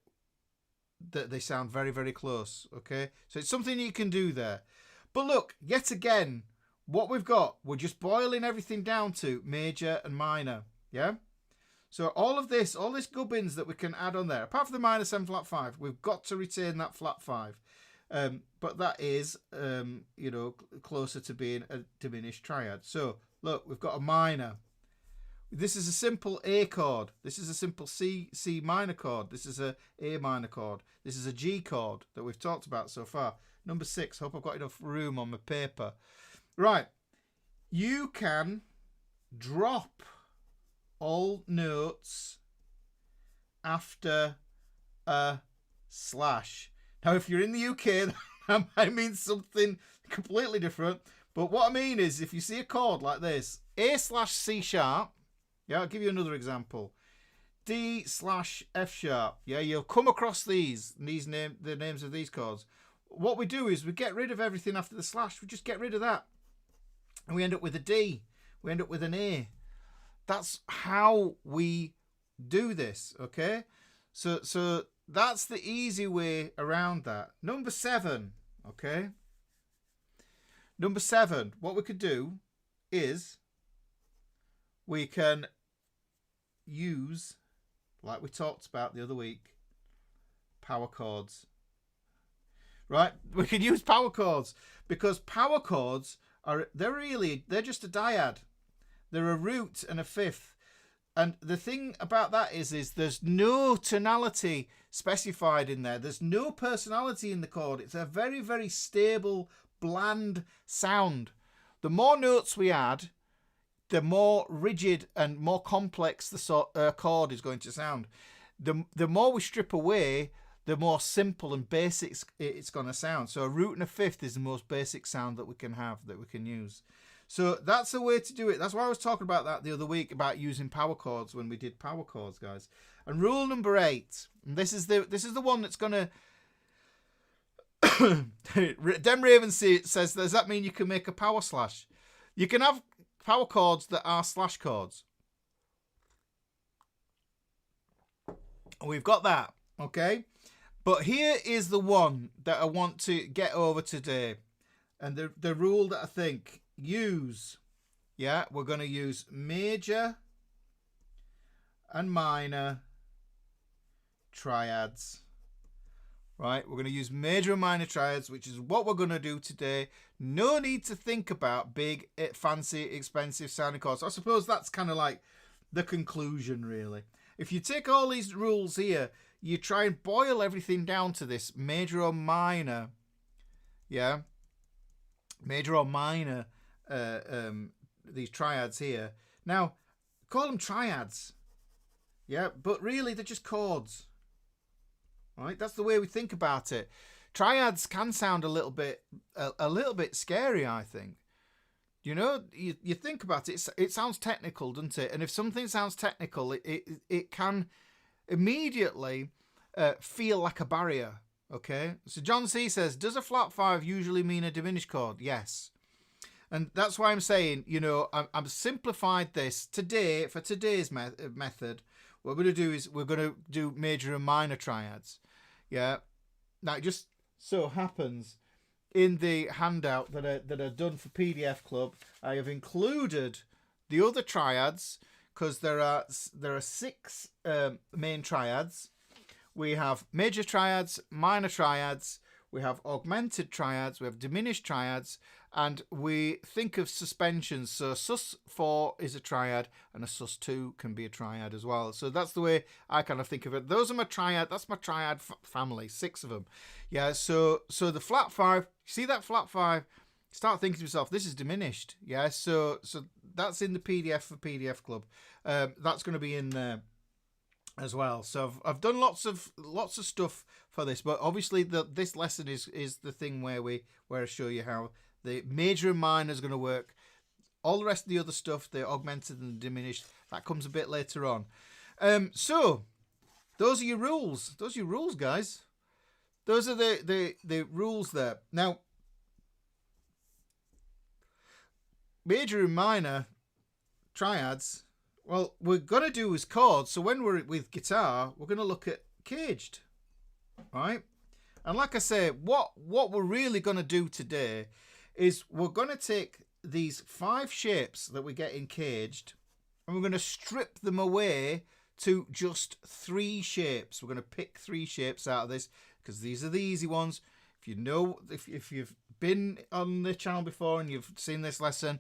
that they sound very, very close. Okay, so it's something you can do there. But look, yet again, what we've got, we're just boiling everything down to major and minor. Yeah, so all this gubbins that we can add on there, apart from the minor 7 flat 5, we've got to retain that flat 5. But that is, closer to being a diminished triad. So look, we've got a minor. This is a simple A chord. This is a simple C minor chord. This is a A minor chord. This is a G chord that we've talked about so far. Number 6. Hope I've got enough room on my paper. Right. You can drop all notes after a slash. Now, if you're in the UK, that might mean something completely different. But what I mean is, if you see a chord like this, A slash C sharp, yeah, I'll give you another example. D slash F sharp, yeah, you'll come across the names of these chords. What we do is we get rid of everything after the slash. We just get rid of that. And we end up with a D. We end up with an A. That's how we do this, okay? So that's the easy way around that. Number 7, okay? Number 7, what we could do is we can use, like we talked about the other week, power chords. Right? We can use power chords because power chords they're just a dyad. They're a root and a fifth. And the thing about that is there's no tonality specified in there. There's no personality in the chord. It's a very, very stable, bland sound. The more notes we add, the more rigid and more complex the chord is going to sound. The more we strip away, the more simple and basic it's going to sound. So a root and a fifth is the most basic sound that we can have, that we can use. So that's the way to do it. That's why I was talking about that the other week, about using power chords when we did power chords, guys. And rule number 8, and this is the one that's going to... Dem Raven says, does that mean you can make a power slash? You can have power chords that are slash chords. We've got that, okay? But here is the one that I want to get over today. And the rule that I think use, yeah, we're going to use major and minor triads. Right, we're going to use major and minor triads, which is what we're going to do today. No need to think about big, fancy, expensive sounding chords. I suppose that's kind of like the conclusion, really. If you take all these rules here, you try and boil everything down to this major or minor, yeah, major or minor, these triads here. Now, call them triads, yeah, but really they're just chords. Right, that's the way we think about it. Triads can sound a little bit scary, I think. You know, you think about it, it sounds technical, doesn't it? And if something sounds technical, it can immediately feel like a barrier. Okay, so John C says, does a flat 5 usually mean a diminished chord? Yes. And that's why I'm saying, you know, I've simplified this today for today's method. What we're going to do is we're going to do major and minor triads. Yeah. Now, it just so happens in the handout that are done for PDF Club, I have included the other triads because there are 6 main triads. We have major triads, minor triads, we have augmented triads, we have diminished triads, and we think of suspensions. So sus4 is a triad, and a sus2 can be a triad as well. So that's the way I kind of think of it. Those are my triad. That's my triad family, 6 of them. Yeah. So the flat 5. See that flat 5? Start thinking to yourself, this is diminished. Yeah. So that's in the PDF for PDF Club. That's going to be in there as well. So I've done lots of stuff for this, but obviously this lesson is the thing where I show you how the major and minor is going to work. All the rest of the other stuff, the augmented and diminished, that comes a bit later on. So those are your rules. Those are your rules, guys. Those are the rules there. Now, major and minor triads, well, we're going to do is chords. So when we're with guitar, we're going to look at caged, right? And like I say, what we're really going to do today is we're going to take these 5 shapes that we get in caged and we're going to strip them away to just 3 shapes. We're going to pick 3 shapes out of this because these are the easy ones. If you know, if you've been on the channel before and you've seen this lesson,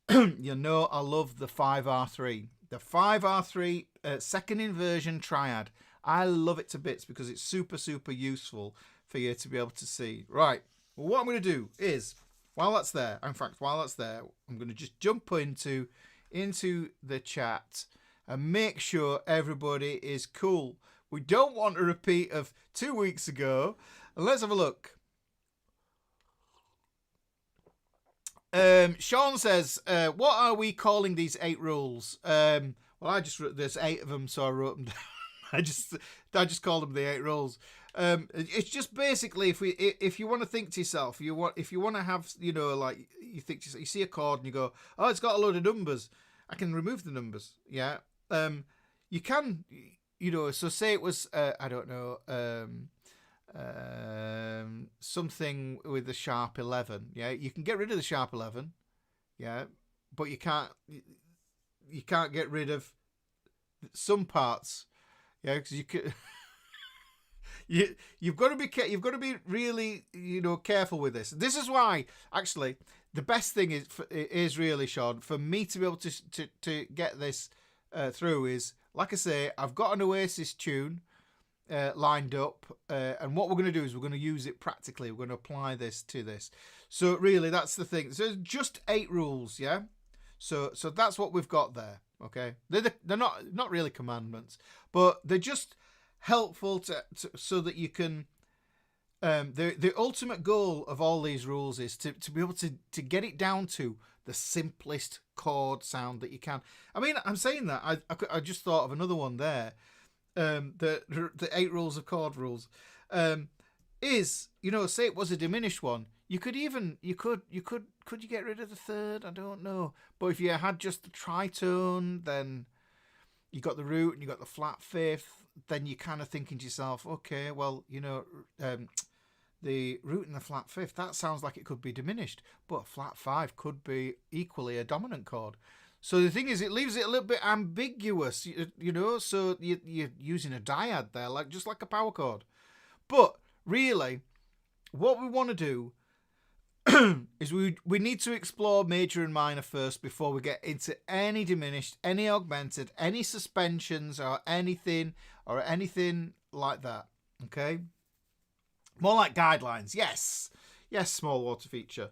you know I love the 5R3. The 5R3 second inversion triad. I love it to bits because it's super, super useful for you to be able to see. Right, well, what I'm going to do is, while that's there, I'm going to just jump into the chat and make sure everybody is cool. We don't want a repeat of 2 weeks ago. And let's have a look. Sean says, what are we calling these 8 rules? Well, there's 8 of them, so I wrote them down. I just called them the 8 rules. It's just basically if you want to think to yourself, if you want to have, you know, like you think to yourself, you see a chord and you go, oh, it's got a load of numbers. I can remove the numbers. Yeah. You can, you know, so say it was, I don't know, something with the sharp 11. Yeah. You can get rid of the sharp 11. Yeah. But you can't get rid of some parts. Yeah. Because you could, you've got to be really, you know, careful with this. This is why, actually, the best thing is really, Sean, for me to be able to get this through is, like I say, I've got an Oasis tune lined up, and what we're going to do is we're going to use it practically. We're going to apply this to this. So really, that's the thing. So just 8 rules, yeah. So that's what we've got there. Okay, they're not really commandments, but they're just helpful to so that you can. The ultimate goal of all these rules is to be able to get it down to the simplest chord sound that you can. I mean, I'm saying that I just thought of another one there. The 8 rules of chord rules is, you know, say it was a diminished one. Could you get rid of the 3rd? I don't know. But if you had just the tritone, then you got the root and you got the flat 5th. Then you're kind of thinking to yourself, okay, well, you know, the root and the flat 5th, that sounds like it could be diminished, but a flat 5 could be equally a dominant chord. So the thing is, it leaves it a little bit ambiguous, you know, so you're using a dyad there, just like a power chord. But really, what we want to do is we need to explore major and minor first before we get into any diminished, any augmented, any suspensions or anything like that. Okay? More like guidelines. Yes, small water feature.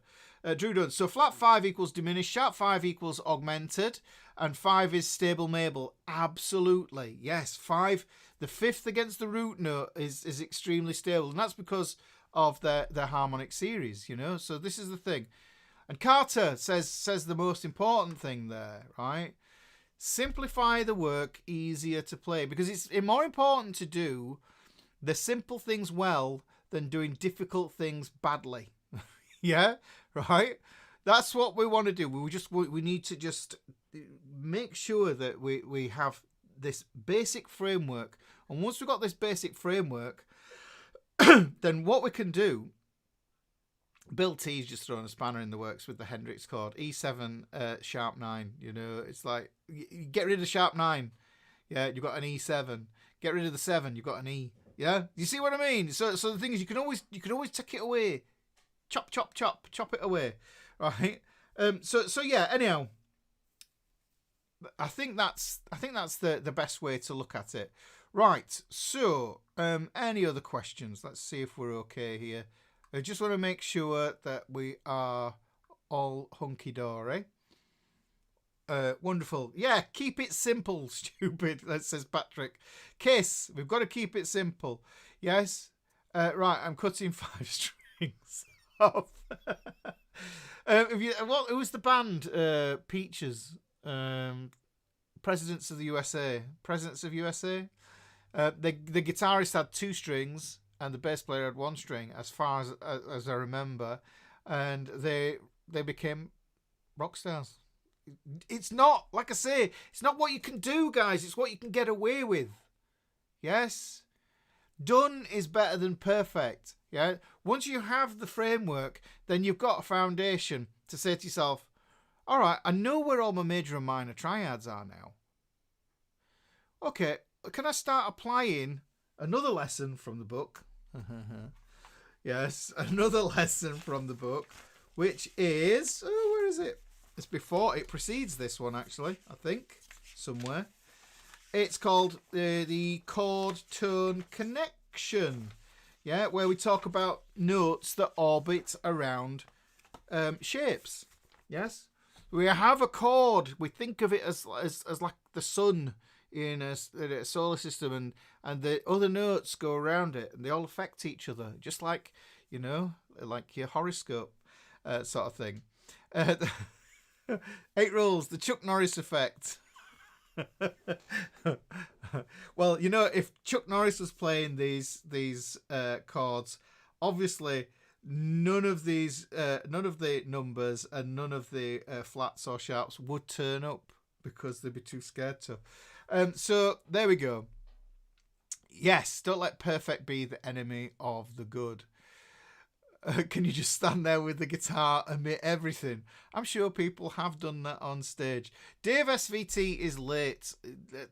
Drew Dunn. So flat 5 equals diminished, sharp 5 equals augmented, and 5 is stable Mabel. Absolutely. Yes, 5, the 5th against the root note is extremely stable, and that's because of their harmonic series, you know. So this is the thing. And Carter says the most important thing there, right? Simplify the work, easier to play, because it's more important to do the simple things well than doing difficult things badly. Yeah, right? That's what we want to do. We need to just make sure that we have this basic framework. And once we've got this basic framework, then what we can do, Bill T's just throwing a spanner in the works with the Hendrix chord. E7, sharp 9. You know, it's like, you get rid of sharp 9. Yeah, you've got an E7. Get rid of the 7, you've got an E. Yeah? You see what I mean? So the thing is, you can always take it away. Chop it away. Right? So yeah, anyhow. I think that's the best way to look at it. Right, so any other questions? Let's see if we're okay here. I just want to make sure that we are all hunky-dory. Wonderful. Yeah, keep it simple, stupid, that says Patrick. Kiss, we've got to keep it simple. Yes? Right, I'm cutting 5 strings off. Who was the band? Peaches. Presidents of USA. The guitarist had 2 strings and the bass player had 1 string, as far as I remember, and they became rock stars. It's not, like I say, it's not what you can do, guys. It's what you can get away with. Yes? Done is better than perfect. Yeah? Once you have the framework, then you've got a foundation to say to yourself, all right, I know where all my major and minor triads are now. Okay, can I start applying another lesson from the book? Yes, another lesson from the book, which is, where is it? It precedes this one, actually, I think, somewhere. It's called the chord tone connection. Yeah, where we talk about notes that orbit around shapes. Yes? We have a chord. We think of it as like the sun in a solar system, and the other notes go around it, and they all affect each other, just like, you know, like your horoscope sort of thing. 8 rules, the Chuck Norris effect. Well, you know, if Chuck Norris was playing these chords, obviously none of the numbers and none of the flats or sharps would turn up because they'd be too scared to. So there we go. Yes, don't let perfect be the enemy of the good. Can you just stand there with the guitar and make everything? I'm sure people have done that on stage. Dave SVT is late.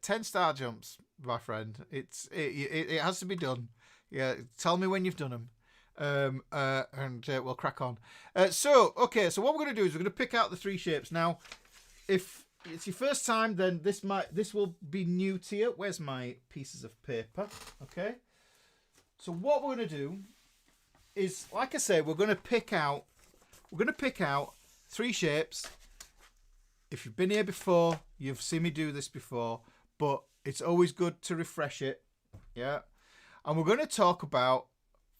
10-star jumps, my friend. It has to be done. Yeah, tell me when you've done them. And we'll crack on. So what we're going to do is we're going to pick out the 3 shapes. Now, if it's your first time, then this will be new to you. Where's my pieces of paper? Okay. So what we're going to do is, like I say, we're going to pick out 3 shapes. If you've been here before, you've seen me do this before, but it's always good to refresh it. Yeah. And we're going to talk about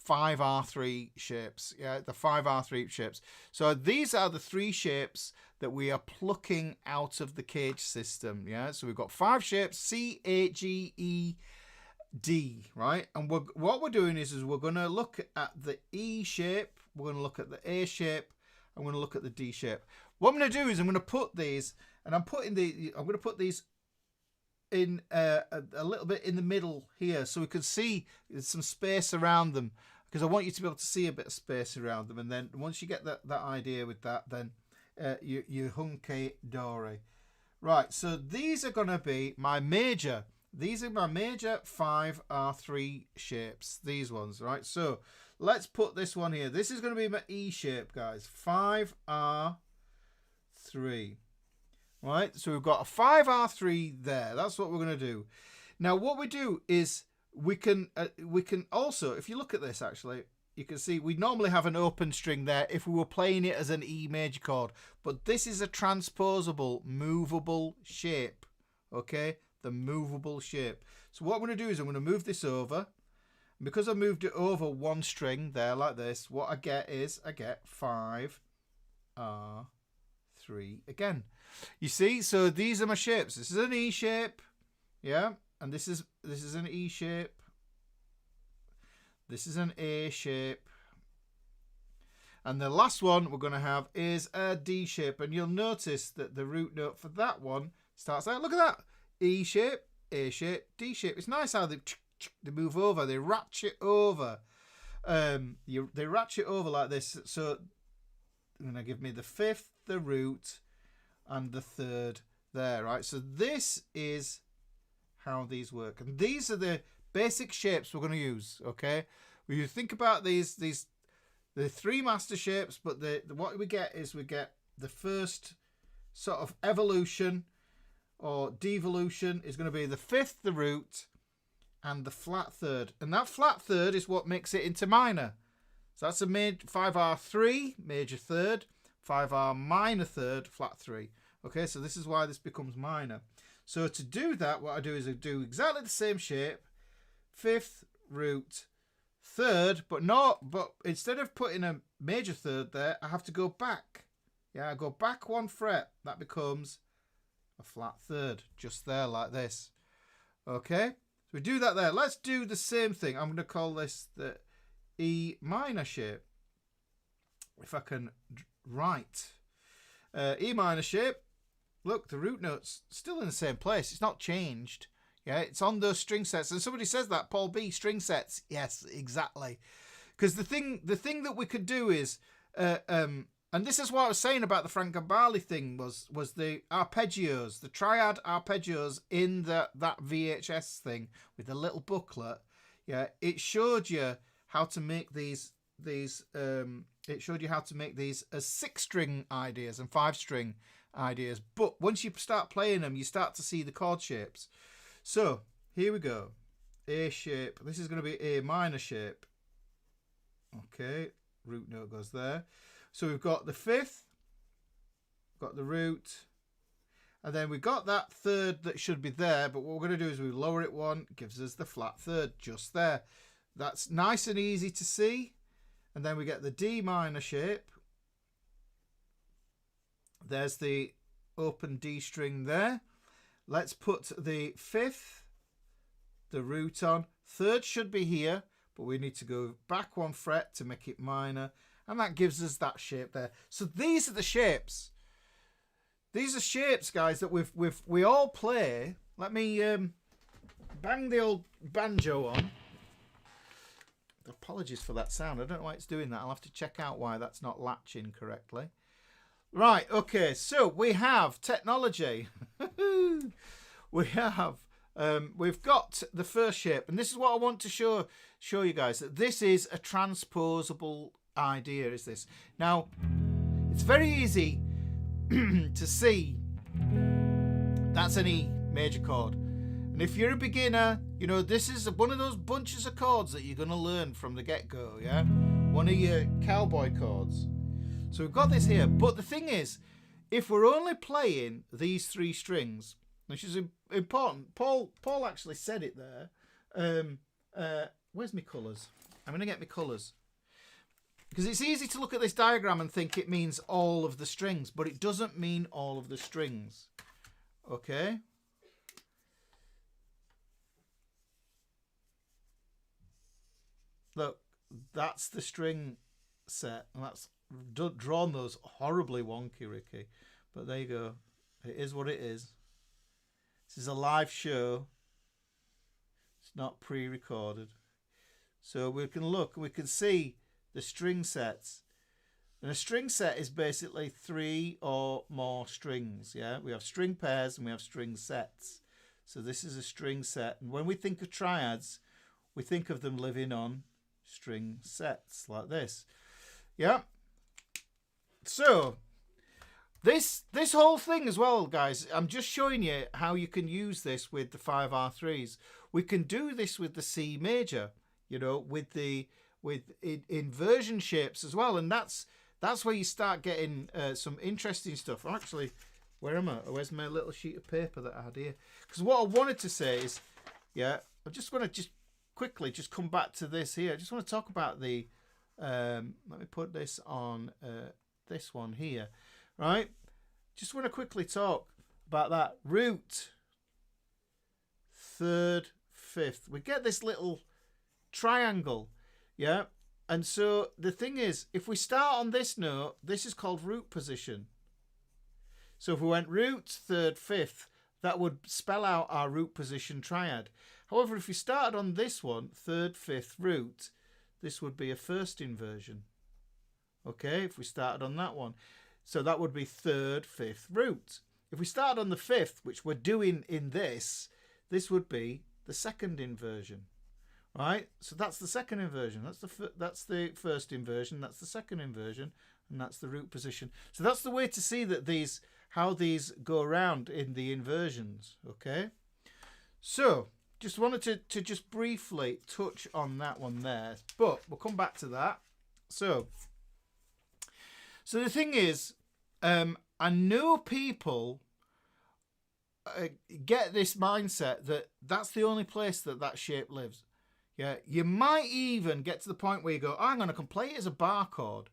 5R3 shapes. Yeah, the 5R3 shapes. So these are the 3 shapes that we are plucking out of the cage system. Yeah, so we've got 5 shapes: C, A, G, E, D, right? And what we're doing is we're going to look at the E shape, we're going to look at the A shape, I'm going to look at the D shape. What I'm going to do is I'm going to put these, and I'm going to put these in a little bit in the middle here, so we can see there's some space around them, because I want you to be able to see a bit of space around them. And then once you get that idea with that, then you hunky-dory. Right, so these are going to be my major. These are my major 5R3 shapes. These ones, right? So let's put this one here. This is going to be my E shape, guys. 5R3. Right? So we've got a 5R3 there. That's what we're going to do. Now, what we do is we can also, if you look at this, actually, you can see we normally have an open string there if we were playing it as an E major chord. But this is a transposable, movable shape. Okay? The movable shape. So what I'm going to do is I'm going to move this over. And because I moved it over 1 string there like this, what I get is I get 5R3 again. You see? So these are my shapes. This is an E shape. Yeah? And this is an E shape. This is an A shape. And the last one we're going to have is a D shape. And you'll notice that the root note for that one starts out. Look at that. E shape, A shape, D shape. It's nice how they move over. They ratchet over. They ratchet over like this. So they're going to give me the fifth, the root, and the third there, right? So this is how these work. And these are the basic shapes we're going to use, okay? When you think about these the three master shapes, but what we get is we get the first sort of evolution or devolution is going to be the fifth, the root, and the flat third. And that flat third is what makes it into minor. So that's a 5R3, major third, 5R minor third, flat 3. Okay, so this is why this becomes minor. So to do that, what I do is I do exactly the same shape, fifth, root, third, but instead of putting a major third there, I have to go back. Yeah, I go back 1 fret. That becomes a flat third, just there like this. Okay, so we do that there. Let's do the same thing. I'm going to call this the E minor shape. If I can write E minor shape. Look, the root note's still in the same place. It's not changed. Yeah, it's on those string sets. And somebody says that, Paul B, string sets. Yes, exactly. Because the thing that we could do is, and this is what I was saying about the Frank Gambale thing, was the arpeggios, the triad arpeggios in that VHS thing with the little booklet. Yeah, it showed you how to make these it showed you how to make these as 6-string ideas and 5-string ideas. But once you start playing them, you start to see the chord shapes. So here we go. A shape. This is going to be A minor shape. Okay, root note goes there. So we've got the fifth, got the root, and then we've got that third that should be there. But what we're going to do is we lower it 1, gives us the flat third just there. That's nice and easy to see. And then we get the D minor shape. There's the open D string there. Let's put the fifth, the root on. Third should be here, but we need to go back 1 fret to make it minor. And that gives us that shape there. So these are the shapes. These are shapes, guys, that we all play. Let me bang the old banjo on. Apologies for that sound. I don't know why it's doing that. I'll have to check out why that's not latching correctly. Right, okay, so we have technology. We've got the first shape, and this is what I want to show you guys, that this is a transposable idea, is this. Now, it's very easy to see that's an E major chord. And if you're a beginner, you know, this is one of those bunches of chords that you're going to learn from the get-go, yeah? One of your cowboy chords. So we've got this here, but the thing is, if we're only playing these 3 strings, which is important, Paul actually said it there. Where's my colours? I'm going to get my colours. Because it's easy to look at this diagram and think it means all of the strings, but it doesn't mean all of the strings. Okay? Look, that's the string set, and that's drawn those horribly wonky, Ricky. But there you go. It is what it is. This is a live show. It's not pre-recorded. So we can look, we can see the string sets. And a string set is basically 3 or more strings. Yeah, we have string pairs and we have string sets. So this is a string set. And when we think of triads, we think of them living on string sets like this. Yeah. So this whole thing as well, guys, I'm just showing you how you can use this with the 5R3s. We can do this with the C major, you know, with inversion shapes as well, and that's where you start getting some interesting stuff. Actually, where am I? Where's my little sheet of paper that I had here? Because what I wanted to say is, yeah, I just want to quickly come back to this here. I just want to talk about the let me put this on this one here, right? Just want to quickly talk about that root, third, fifth. We get this little triangle, yeah, And so the thing is, if we start on this note, this is called root position. So if we went root, third, fifth, that would spell out our root position triad. However, if we started on this one, third, fifth, root, this would be a first inversion. Okay, if we started on that one. So that would be third, fifth, root. If we started on the fifth, which we're doing in this would be the second inversion. Right? So that's the second inversion. That's the first inversion. That's the second inversion. And that's the root position. So that's the way to see that how these go around in the inversions. Okay? So just wanted to just briefly touch on that one there. But we'll come back to that. So the thing is, I know people get this mindset that that's the only place that shape lives. Yeah, you might even get to the point where you go, oh, hang on, I can play it as a bar chord.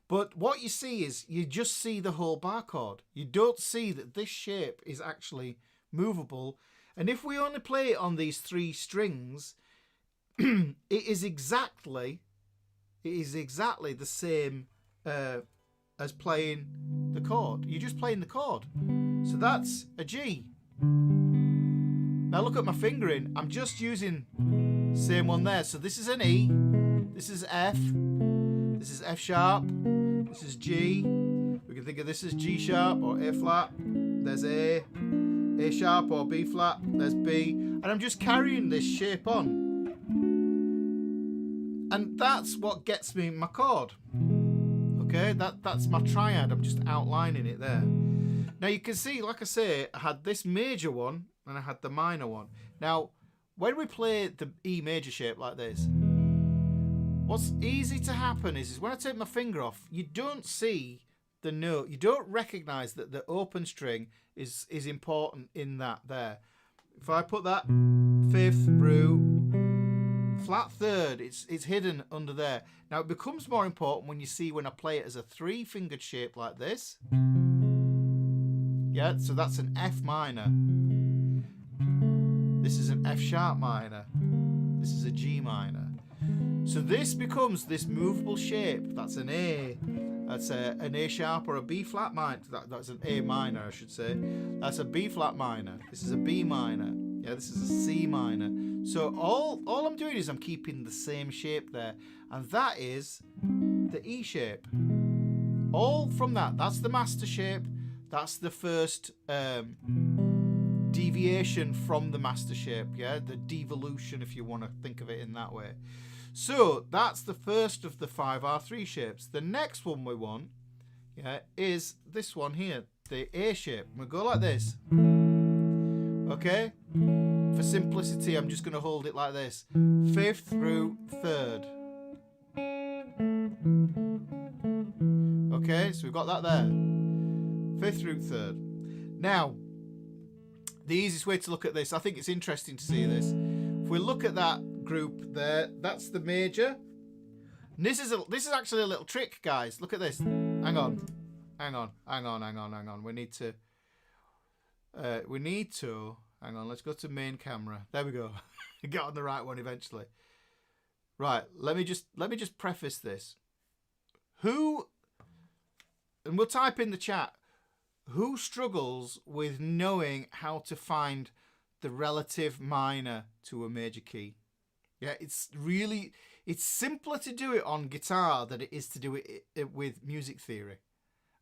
But what you see is you just see the whole bar chord. You don't see that this shape is actually movable. And if we only play it on these 3 strings, it is exactly the same as playing the chord. You're just playing the chord. So that's a G. Now look at my fingering. I'm just using same one there. So this is an E. This is F. This is F sharp. This is G. We can think of this as G sharp or A flat. There's A sharp or B flat. There's B. And I'm just carrying this shape on. And that's what gets me my chord. Okay, that's my triad. I'm just outlining it there. Now you can see, like I say, I had this major one and I had the minor one. Now, when we play the E major shape like this, what's easy to happen is when I take my finger off, you don't see the note. You don't recognize that the open string is important in that there. If I put that fifth, root, flat third, it's hidden under there. Now it becomes more important when you see when I play it as a 3-fingered shape like this. Yeah, so that's an F minor. This is an F sharp minor. This is a G minor. So this becomes this movable shape. That's an A. That's an A sharp or a B flat minor. That's an A minor, I should say. That's a B flat minor. This is a B minor. Yeah, this is a C minor. So all I'm doing is I'm keeping the same shape there. And that is the E shape. All from that. That's the master shape. That's the first deviation from the master shape. Yeah, the devolution, if you want to think of it in that way. So that's the first of the 5 R3 shapes. The next one we want, yeah, is this one here, the A shape. We'll go like this. Okay? For simplicity, I'm just going to hold it like this. 5th root 3rd. Okay, so we've got that there. 5th root 3rd. Now, the easiest way to look at this, I think it's interesting to see this. If we look at that group there, that's the major. And this is actually a little trick, guys. Look at this. Hang on. We need to hang on, let's go to main camera. There we go. Get on the right one eventually. Right, let me just preface this. And we'll type in the chat, who struggles with knowing how to find the relative minor to a major key? Yeah, it's simpler to do it on guitar than it is to do it with music theory.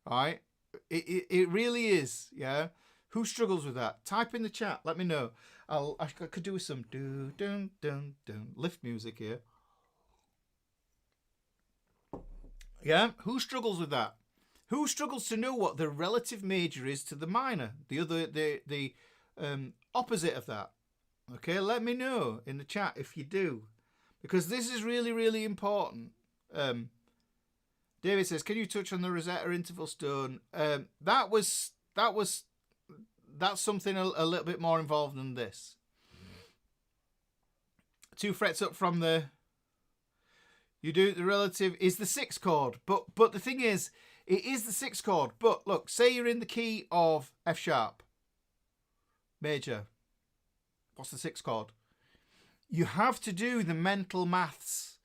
All right? It really is, yeah? Who struggles with that? Type in the chat, let me know. I could do with some lift music here. Yeah? Who struggles with that? Who struggles to know what the relative major is to the minor? The opposite of that. Okay, let me know in the chat if you do, because this is really, really important. David says, "Can you touch on the Rosetta interval stone?" That's something a little bit more involved than this. 2 frets up from the. You do the relative is the 6th chord, but the thing is, it is the 6th chord. But look, say you're in the key of F sharp major. What's the 6th chord? You have to do the mental maths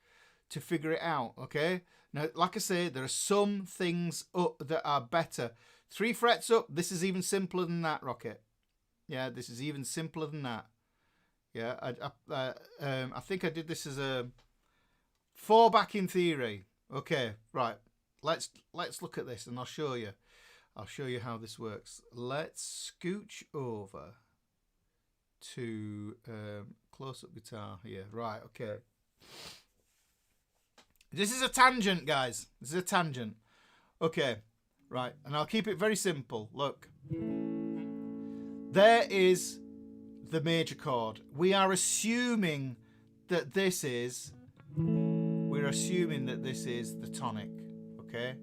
to figure it out, okay? Now, like I say, there are some things up that are better. 3 frets up, this is even simpler than that, Rocket. Yeah, this is even simpler than that. Yeah, I think I did this as a 4 back in theory. Okay, right. Let's look at this and I'll show you. I'll show you how this works. Let's scooch over to close-up guitar here. Right, okay. This is a tangent, guys. This is a tangent. Okay, right. And I'll keep it very simple. Look. There is the major chord. We are assuming that this is... We're assuming that this is the tonic. Okay?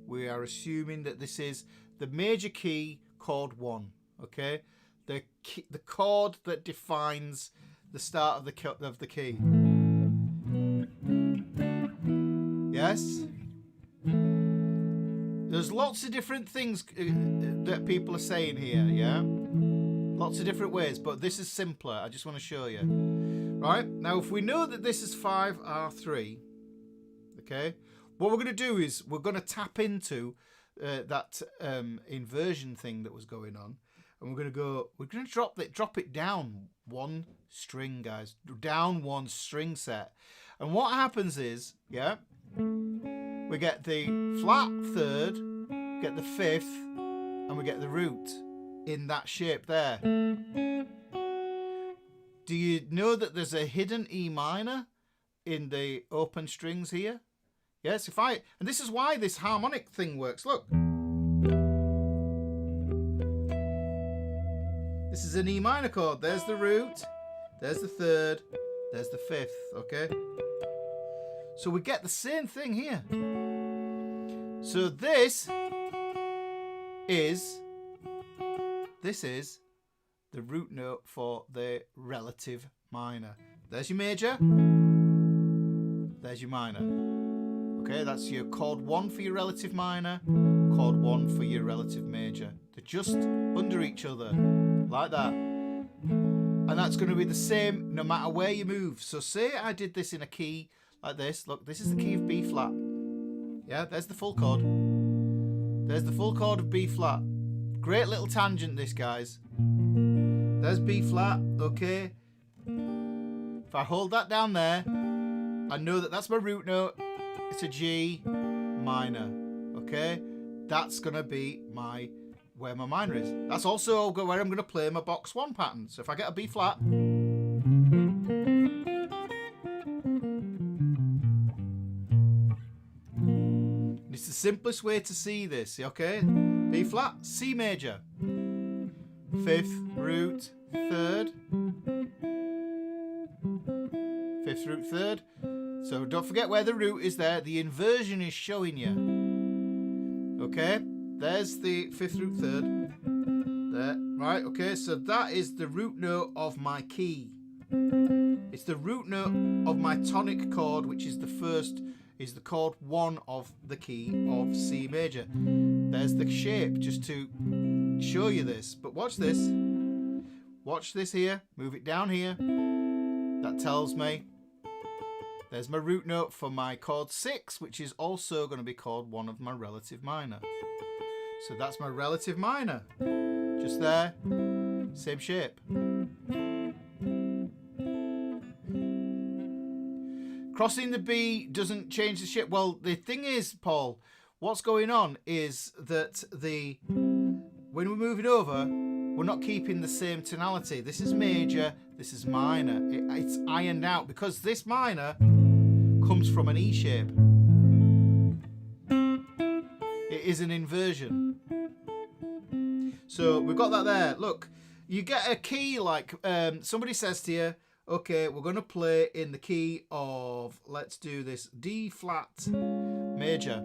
We are assuming that this is the major key, chord 1. Okay? The chord that defines the start of the key. Yes? There's lots of different things that people are saying here, yeah? Lots of different ways, but this is simpler. I just want to show you. Right? Now, if we know that this is 5R3, okay, what we're going to do is we're going to tap into that inversion thing that was going on. And we're going to drop it down 1 string, guys. Down 1 string set. And what happens is, yeah, we get the flat 3rd, get the 5th, and we get the root in that shape there. Do you know that there's a hidden E minor in the open strings here? Yes, and this is why this harmonic thing works. Look. This is an E minor chord. There's the root, there's the 3rd, there's the 5th, okay? So we get the same thing here. So this is the root note for the relative minor. There's your major, there's your minor. Okay, that's your chord 1 for your relative minor, chord 1 for your relative major. They're just under each other, like that. And that's going to be the same no matter where you move. So say I did this in a key like this. Look, this is the key of B flat. Yeah, there's the full chord. There's the full chord of B flat. Great little tangent, this, guys. There's B flat, okay. If I hold that down there, I know that that's my root note. It's a G minor, okay. That's gonna be where my minor is. That's also where I'm gonna play my box 1 pattern. So if I get a B flat, it's the simplest way to see this, okay? B flat, C major, 5th root 3rd, 5th root 3rd. So don't forget where the root is there. The inversion is showing you. Okay, there's the 5th root 3rd. There, right, okay, so that is the root note of my key. It's the root note of my tonic chord, which is the first, is the chord 1 of the key of C major. There's the shape, just to show you this. But watch this. Watch this here. Move it down here. That tells me there's my root note for my chord 6, which is also going to be chord 1 of my relative minor. So that's my relative minor. Just there. Same shape. Crossing the B doesn't change the shape. Well, the thing is, Paul, what's going on is that when we're moving over, we're not keeping the same tonality. This is major, this is minor. It's ironed out because this minor comes from an E shape. It is an inversion. So we've got that there. Look, you get a key like somebody says to you, okay, we're going to play in the key of, let's do this, D flat major.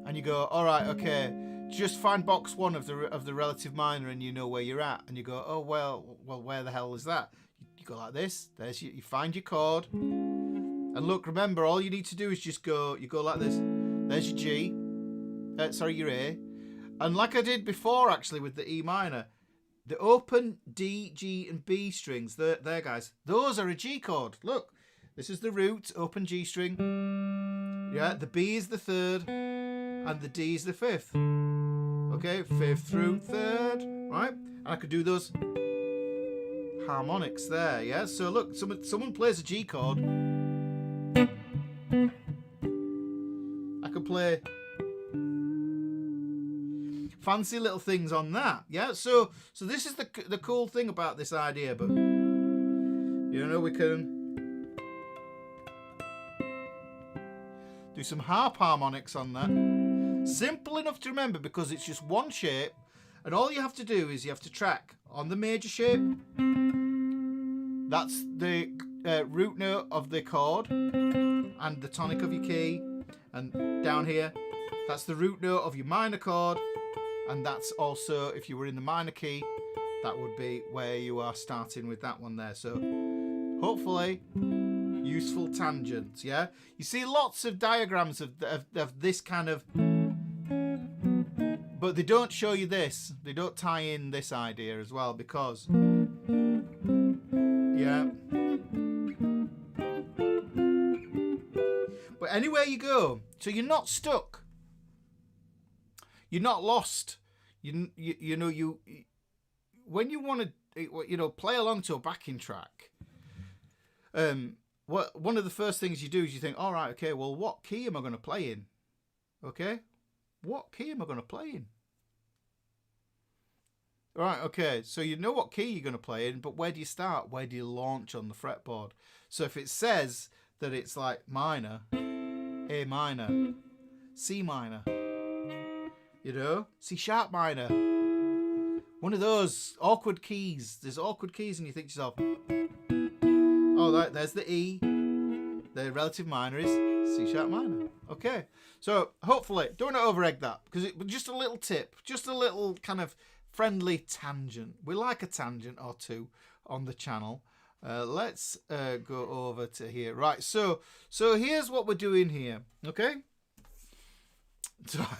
And you go, all right, okay, just find box 1 of the relative minor and you know where you're at. And you go, oh, well, where the hell is that? You go like this. There's you find your chord. And look, remember, all you need to do is just go, you go like this. There's your G. Your A. And like I did before, actually, with the E minor, the open D, G, and B strings, there, guys, those are a G chord. Look, This is the root, open G string. Yeah, the B is the third, and the D is the fifth. Okay, fifth through third, right? And I could do those harmonics there, yeah? So look, someone plays a G chord. I could play fancy little things on that, yeah? So this is the cool thing about this idea, but you know, we can do some harp harmonics on that. Simple enough to remember because it's just one shape, and all you have to do is you have to track on the major shape. That's the root note of the chord and the tonic of your key, and down here that's the root note of your minor chord, and that's also, if you were in the minor key, that would be where you are starting with that one there. So hopefully useful tangents, yeah? You see lots of diagrams of this kind of, but they don't show you this. They don't tie in this idea as well, because, yeah. But anywhere you go, so you're not stuck. You're not lost. You know, when you want to, you know, play along to a backing track, one of the first things you do is you think, all right, okay, well, what key am I going to play in? Okay, what key am I going to play in? Right, okay, so you know what key you're going to play in, but where do you start? Where do you launch on the fretboard? So if it says that it's like minor, A minor, C minor, you know, C sharp minor, one of those awkward keys. There's awkward keys and you think to yourself, oh, there's the E. The relative minor is C sharp minor. Okay, so hopefully don't over-egg that, because it was just a little tip, just a little kind of friendly tangent. We like a tangent or two on the channel. Let's go over to here. Right, so here's what we're doing here. Okay.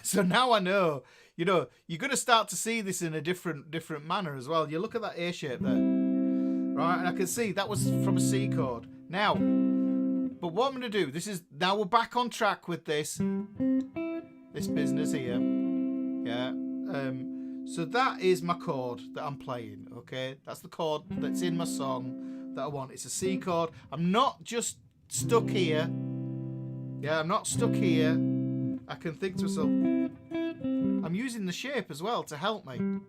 So now I know, you know, you're going to start to see this in a different manner as well. You look at that A shape there, right? And I can see that was from a C chord. Now, but what I'm going to do, now we're back on track with this business here. Yeah. So that is my chord that I'm playing. Okay, that's the chord that's in my song that I want. It's a C chord. I'm not just stuck here. Yeah, I'm not stuck here. I can think to myself, I'm using the shape as well to help me.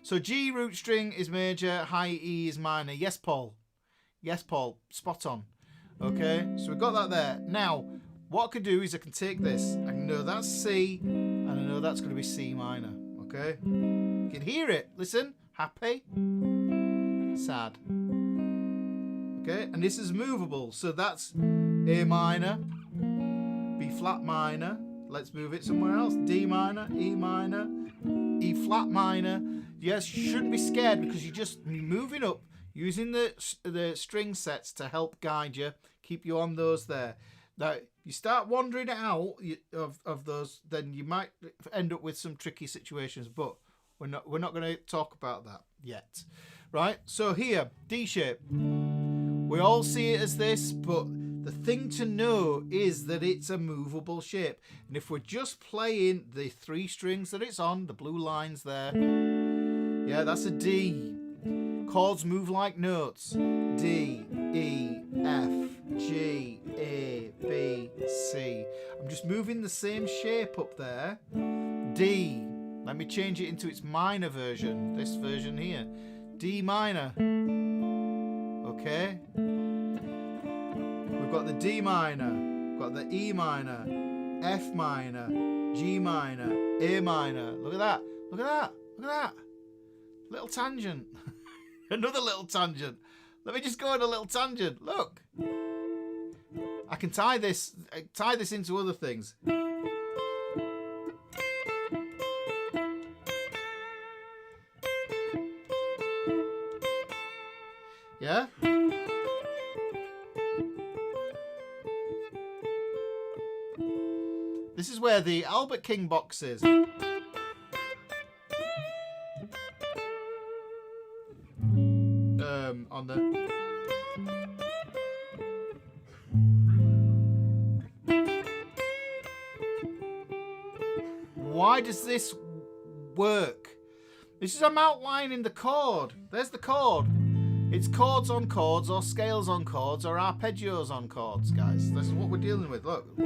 So G root string is major, high E is minor. Yes, Paul. Yes, Paul. Spot on. Okay, so we've got that there. Now, what I can do is I can take this. I can know that's C, and I know that's going to be C minor. Okay, you can hear it. Listen, happy, sad. Okay, and this is movable. So that's A minor, B flat minor. Let's move it somewhere else. D minor, E minor, E flat minor. Yes, you shouldn't be scared because you're just moving up, using the string sets to help guide you, keep you on those there. Now, you start wandering out of those, then you might end up with some tricky situations, but we're not going to talk about that yet. Right? So here, D shape. We all see it as this, but the thing to know is that it's a movable shape. And if we're just playing the 3 strings that it's on, the blue lines there, yeah, that's a D. Chords move like notes. D, E, F, G, A, B, C. I'm just moving the same shape up there. D. Let me change it into its minor version. This version here. D minor. Okay. We've got the D minor. We've got the E minor. F minor. G minor. A minor. Look at that. Look at that. Look at that. Little tangent. Another little tangent. Let me just go on a little tangent. Look. I can tie this into other things. Yeah? This is where the Albert King box is. On the... does this work? This is I'm outlining the chord. There's the chord. It's chords on chords, or scales on chords, or arpeggios on chords, guys. This is what we're dealing with. Look.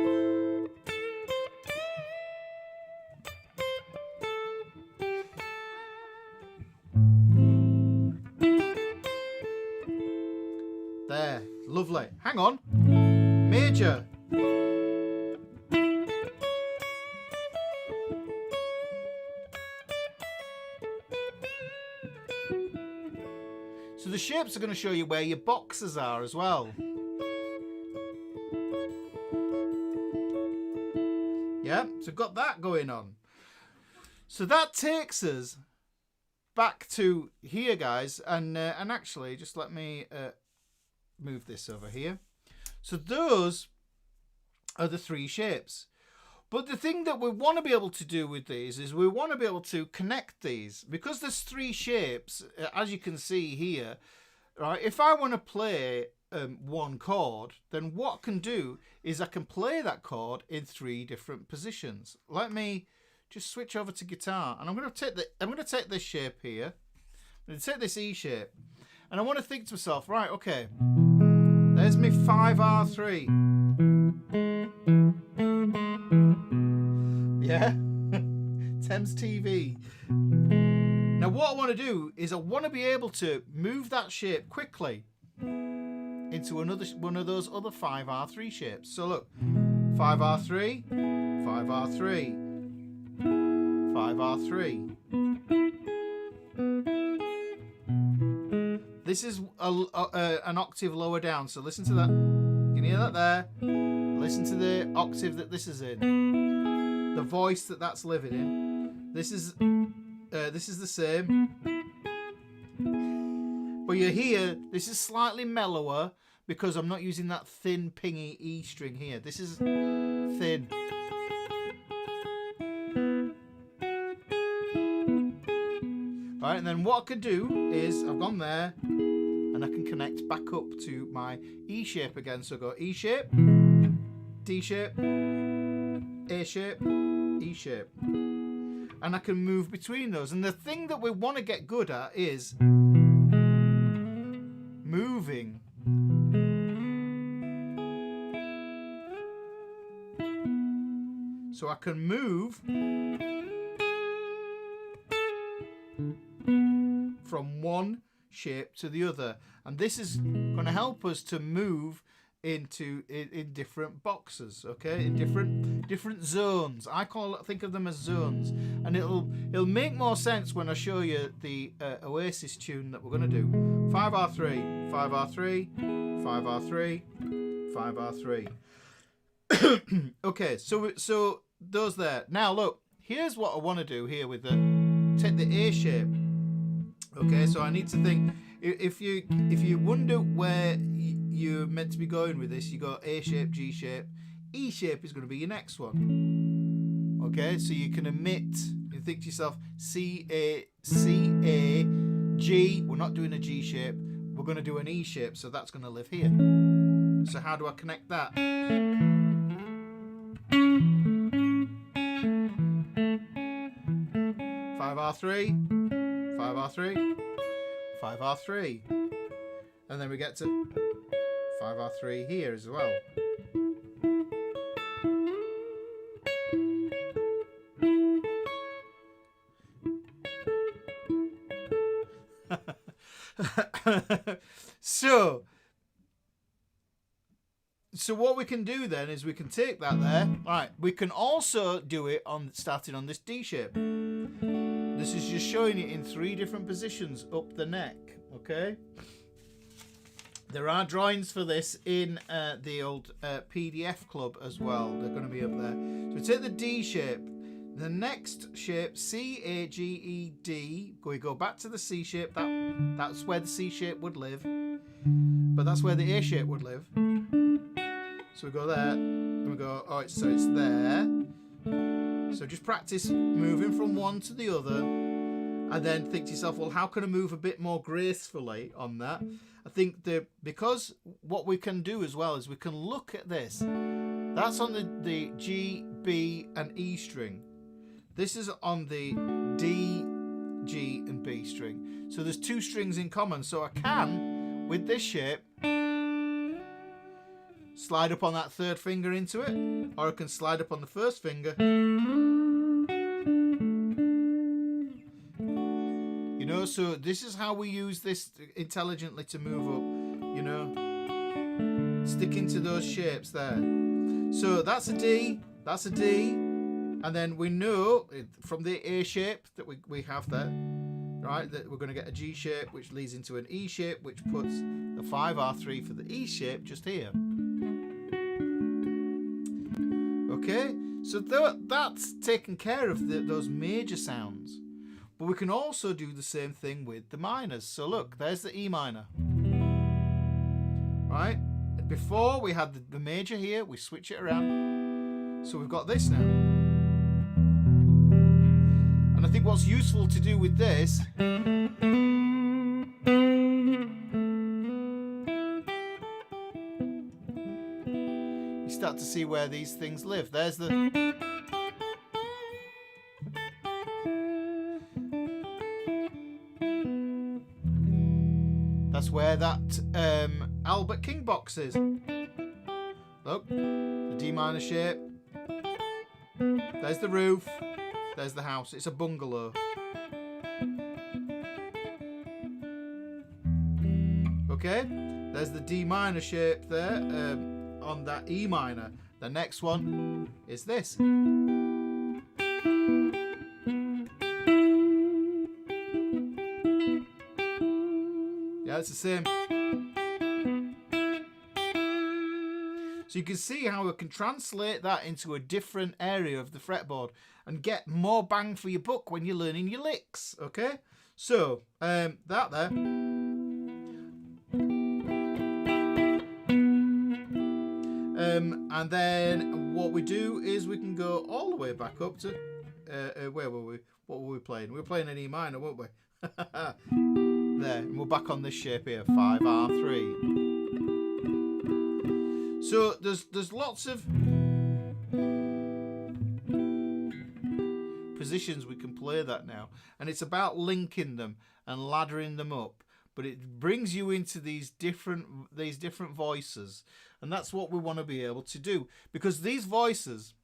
There. Lovely. Hang on. Major. So the shapes are going to show you where your boxes are as well. Yeah, so got that going on. So that takes us back to here, guys, and actually just let me move this over here. So those are the three shapes. But the thing that we want to be able to do with these is we want to be able to connect these. Because there's three shapes, as you can see here, right? If I want to play one chord, then what I can do is I can play that chord in three different positions. Let me just switch over to guitar, and I'm going to take this shape here. I'm going to take this E shape, and I want to think to myself, right, okay, there's me 5R3. Yeah, Thames TV. Now what I want to do is I want to be able to move that shape quickly into one of those other 5R3 shapes. So look, 5R3, 5R3, 5R3. This is an octave lower down, so listen to that. You can hear that there. Listen to the octave that this is in. The voice that's living in. This is the same. But you hear this is slightly mellower because I'm not using that thin pingy E string here. This is thin. Right, and then what I could do is I've gone there and I can connect back up to my E shape again. So I go E shape, D shape, A shape, E shape. And I can move between those. And the thing that we want to get good at is moving. So I can move from one shape to the other, and this is going to help us to move in different boxes, okay, in different zones. I think of them as zones, and it'll make more sense when I show you the Oasis tune that we're going to do. 5R3, 5R3, 5R3, 5R3. Okay, so those there. Now look, here's what I want to do here with take the A shape. Okay, so I need to think, if you wonder where you're meant to be going with this, you go A shape, G shape, E shape is going to be your next one. Okay, so you can omit, you think to yourself, C, A, G, we're not doing a G shape, we're going to do an E shape, so that's going to live here. So how do I connect that? 5R3, 5R3, 5R3, and then we get to 5R3 here as well. So what we can do then is we can take that there. Right, we can also do it starting on this D shape. This is just showing it in three different positions up the neck, okay? There are drawings for this in the old PDF club as well. They're going to be up there. So take the D shape. The next shape, C, A, G, E, D. We go back to the C shape. That's where the C shape would live. But that's where the A shape would live. So we go there, and we go, oh, so it's there. So just practice moving from one to the other, and then think to yourself, well, how can I move a bit more gracefully on that? I think because what we can do as well is we can look at this. That's on the G, B, and E string. This is on the D, G and B string. So there's two strings in common. So I can, with this shape, slide up on that third finger into it, or I can slide up on the first finger. You know, so this is how we use this intelligently to move up, you know, sticking to those shapes there. So that's a D, that's a D, and then we know from the A shape that we have there, right, that we're going to get a G shape, which leads into an E shape, which puts the 5R3 for the E shape just here. Okay, so that's taken care of those major sounds. But we can also do the same thing with the minors. So look, there's the E minor. Right? Before we had the major here, we switch it around. So we've got this now. And I think what's useful to do with this you start to see where these things live. There's the that's where that Albert King box is. Look, the D minor shape. There's the roof. There's the house. It's a bungalow. Okay, there's the D minor shape there on that E minor. The next one is this. Yeah, it's the same. So you can see how we can translate that into a different area of the fretboard and get more bang for your buck when you're learning your licks. Okay, so that there. And then what we do is we can go all the way back up to where were we? What were we playing? We were playing an E minor, weren't we? There, and we're back on this shape here, 5R3. So there's lots of positions we can play that now, and it's about linking them and laddering them up. But it brings you into these different voices, and that's what we want to be able to do, because these voices,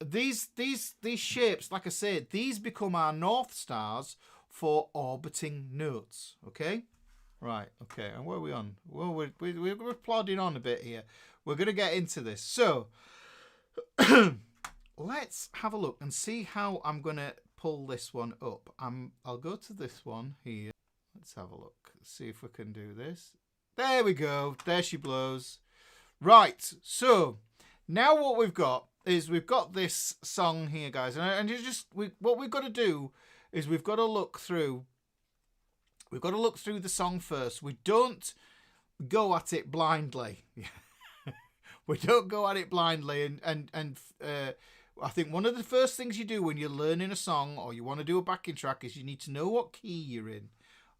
these shapes, like I said, these become our north stars for orbiting notes. Okay, right. Okay, and where are we on? Well, we're plodding on a bit here. We're going to get into this. So let's have a look and see how I'm going to pull this one up. I'll go to this one here. Let's have a look. See if we can do this. There we go. There she blows. Right. So now what we've got is we've got this song here, guys, and what we've got to do is we've got to look through. We've got to look through the song first. We don't go at it blindly. We don't go at it blindly, and I think one of the first things you do when you're learning a song or you want to do a backing track is you need to know what key you're in.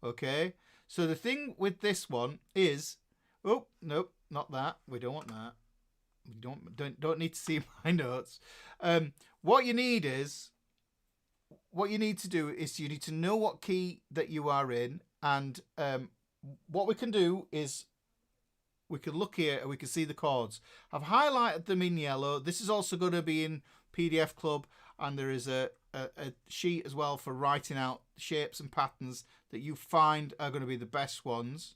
Okay, so the thing with this one is, oh nope, not that. We don't want that. We don't need to see my notes. What you need to do is you need to know what key that you are in, and what we can do is we can look here and we can see the chords. I've highlighted them in yellow. This is also going to be in PDF Club, and there is a sheet as well for writing out shapes and patterns that you find are going to be the best ones.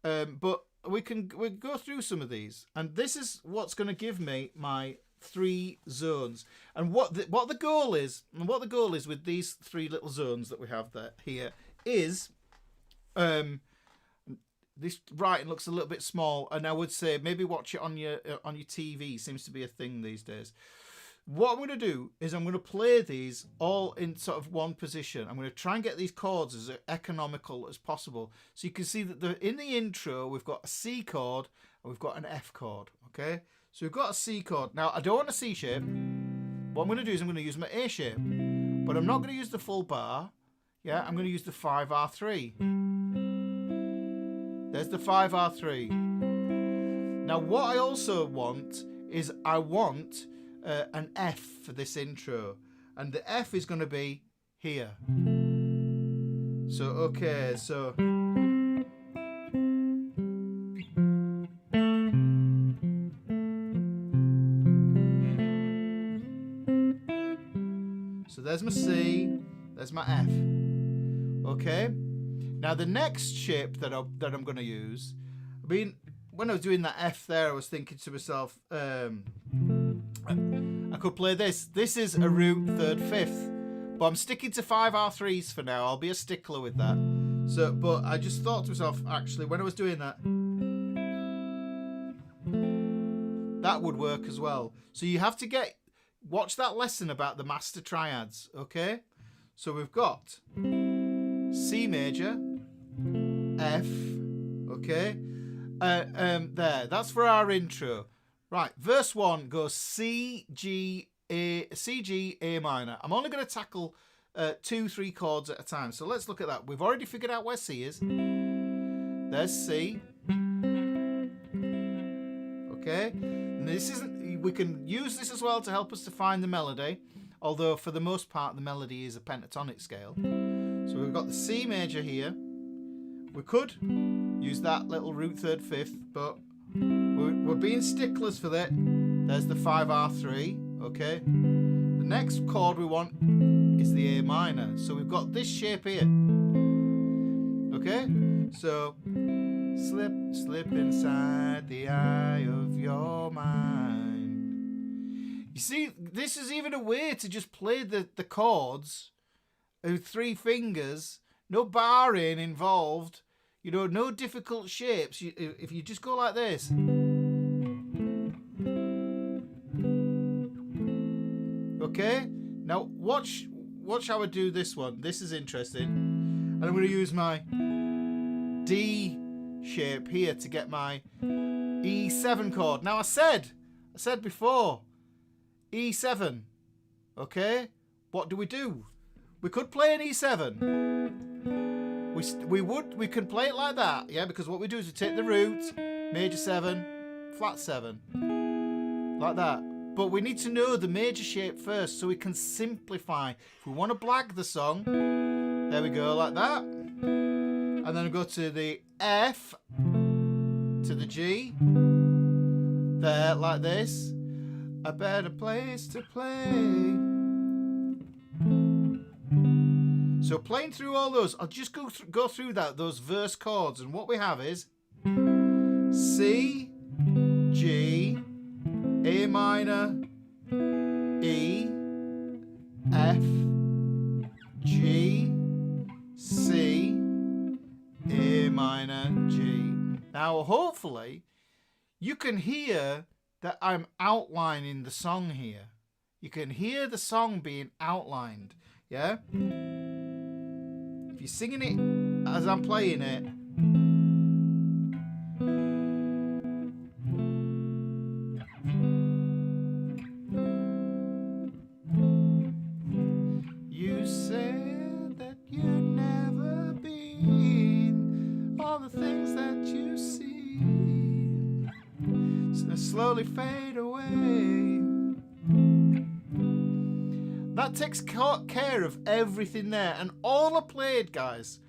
But we go through some of these, and this is what's going to give me my 3 zones. And what the goal is with these 3 little zones that we have there here is this writing looks a little bit small, and I would say maybe watch it on your TV. Seems to be a thing these days. What I'm going to do is I'm going to play these all in sort of one position. I'm going to try and get these chords as economical as possible. So you can see that in the intro, we've got a C chord and we've got an F chord. Okay, so we've got a C chord. Now, I don't want a C shape. What I'm going to do is I'm going to use my A shape. But I'm not going to use the full bar. Yeah, I'm going to use the 5R3. There's the 5R3. Now, what I also want is I want an F for this intro, and the F is going to be here. So okay, so there's my C, there's my F. Okay. Now the next shape that I'm going to use, I mean, when I was doing that F there, I was thinking to myself, I could play this. This is a root third fifth, but I'm sticking to 5R3s for now. I'll be a stickler with that. So, but I just thought to myself, actually, when I was doing that, that would work as well. So you have to watch that lesson about the master triads, okay? So we've got C major, F, okay? There, that's for our intro. Right, verse 1 goes C, G, A minor. I'm only going to tackle 2-3 chords at a time. So let's look at that. We've already figured out where C is. There's C. Okay, and this isn't. We can use this as well to help us to find the melody. Although for the most part the melody is a pentatonic scale. So we've got the C major here. We could use that little root third fifth, but we're being sticklers for that. There's the 5R3. Okay. The next chord we want is the A minor. So we've got this shape here. Okay. So slip inside the eye of your mind. You see, this is even a way to just play the chords with 3 fingers, no barring involved, you know, no difficult shapes. If you just go like this. Okay, now watch how I do this one. This is interesting. And I'm going to use my D shape here to get my E7 chord. Now I said before, E7, okay? What do? We could play an E7. We can play it like that, yeah? Because what we do is we take the root, major 7, flat 7, like that. But we need to know the major shape first so we can simplify. If we want to blag the song, there we go, like that. And then go to the F, to the G, there, like this. A better place to play. So playing through all those, I'll just go through those verse chords, and what we have is C, G, A minor, E, F, G, C, A minor, G. Now hopefully you can hear that I'm outlining the song here. You can hear the song being outlined, yeah? If you're singing it as I'm playing it, you said that you'd never been all the things that you see slowly fade away. That takes care of everything there. And all I played, guys,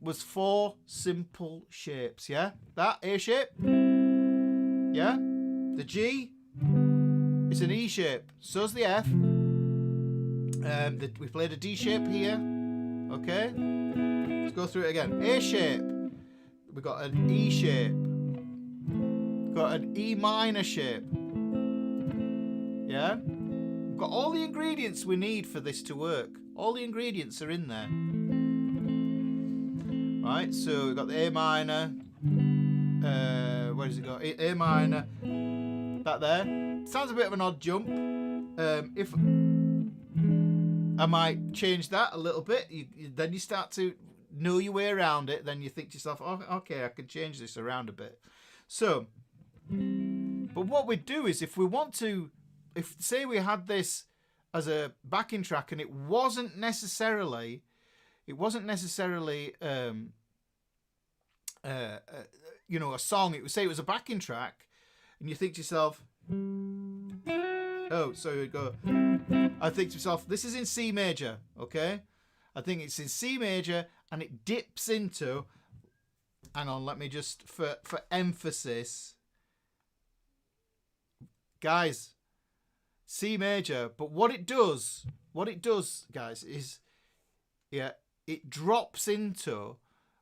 was 4 simple shapes, yeah? That A shape, yeah? The G, it's an E shape. So's the F. We played a D shape here, okay? Let's go through it again. A shape, we got an E shape. Got an E minor shape. Yeah? We've got all the ingredients we need for this to work. All the ingredients are in there. Right, so we've got the A minor. Where does it go? A minor. That there. Sounds a bit of an odd jump. If I might change that a little bit, then you start to know your way around it. Then you think to yourself, oh, okay, I can change this around a bit. So, but what we do is if we want to, say we had this as a backing track and it wasn't necessarily you know, a song, it would say it was a backing track, and you think to yourself, Oh, so you go. I think to myself, this is in C major, okay? I think it's in C major, and it dips into. Hang on, let me just for emphasis, guys. C major, but what it does, guys, is it drops into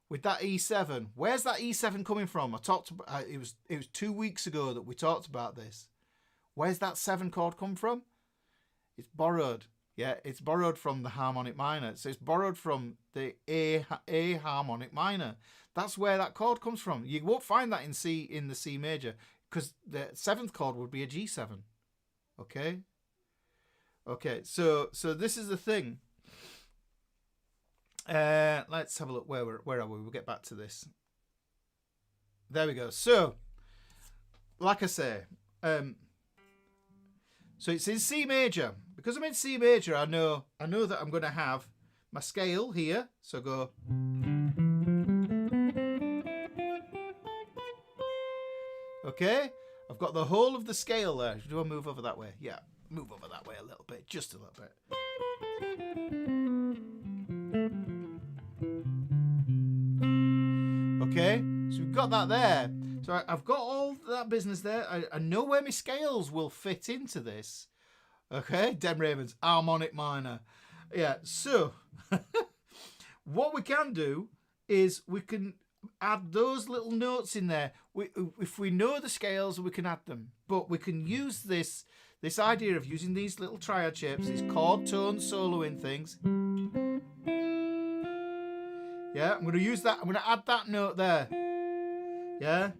with that E7. Where's that E7 coming from? I talked about it was 2 weeks ago that we talked about this. Where's that 7 chord come from? It's borrowed. Yeah, it's borrowed from the harmonic minor. So it's borrowed from the A harmonic minor. That's where that chord comes from. You won't find that in the C major, because the 7th chord would be a G7. Okay. So this is the thing. Let's have a look. Where are we? We'll get back to this. There we go. So, like I say, so it's in C major. Because I'm in C major, I know that I'm going to have my scale here. So go. Okay, I've got the whole of the scale there. Do I move over that way? Yeah, move over that way a little bit, just a little bit. Okay, so we've got that there. So I've got all that business there. I know where my scales will fit into this. Okay, Den Ravens, harmonic minor. Yeah, so what we can do is we can add those little notes in there. If we know the scales, we can add them. But we can use this idea of using these little triad shapes, these chord tone soloing things. Yeah, I'm going to use that. I'm going to add that note there. Yeah.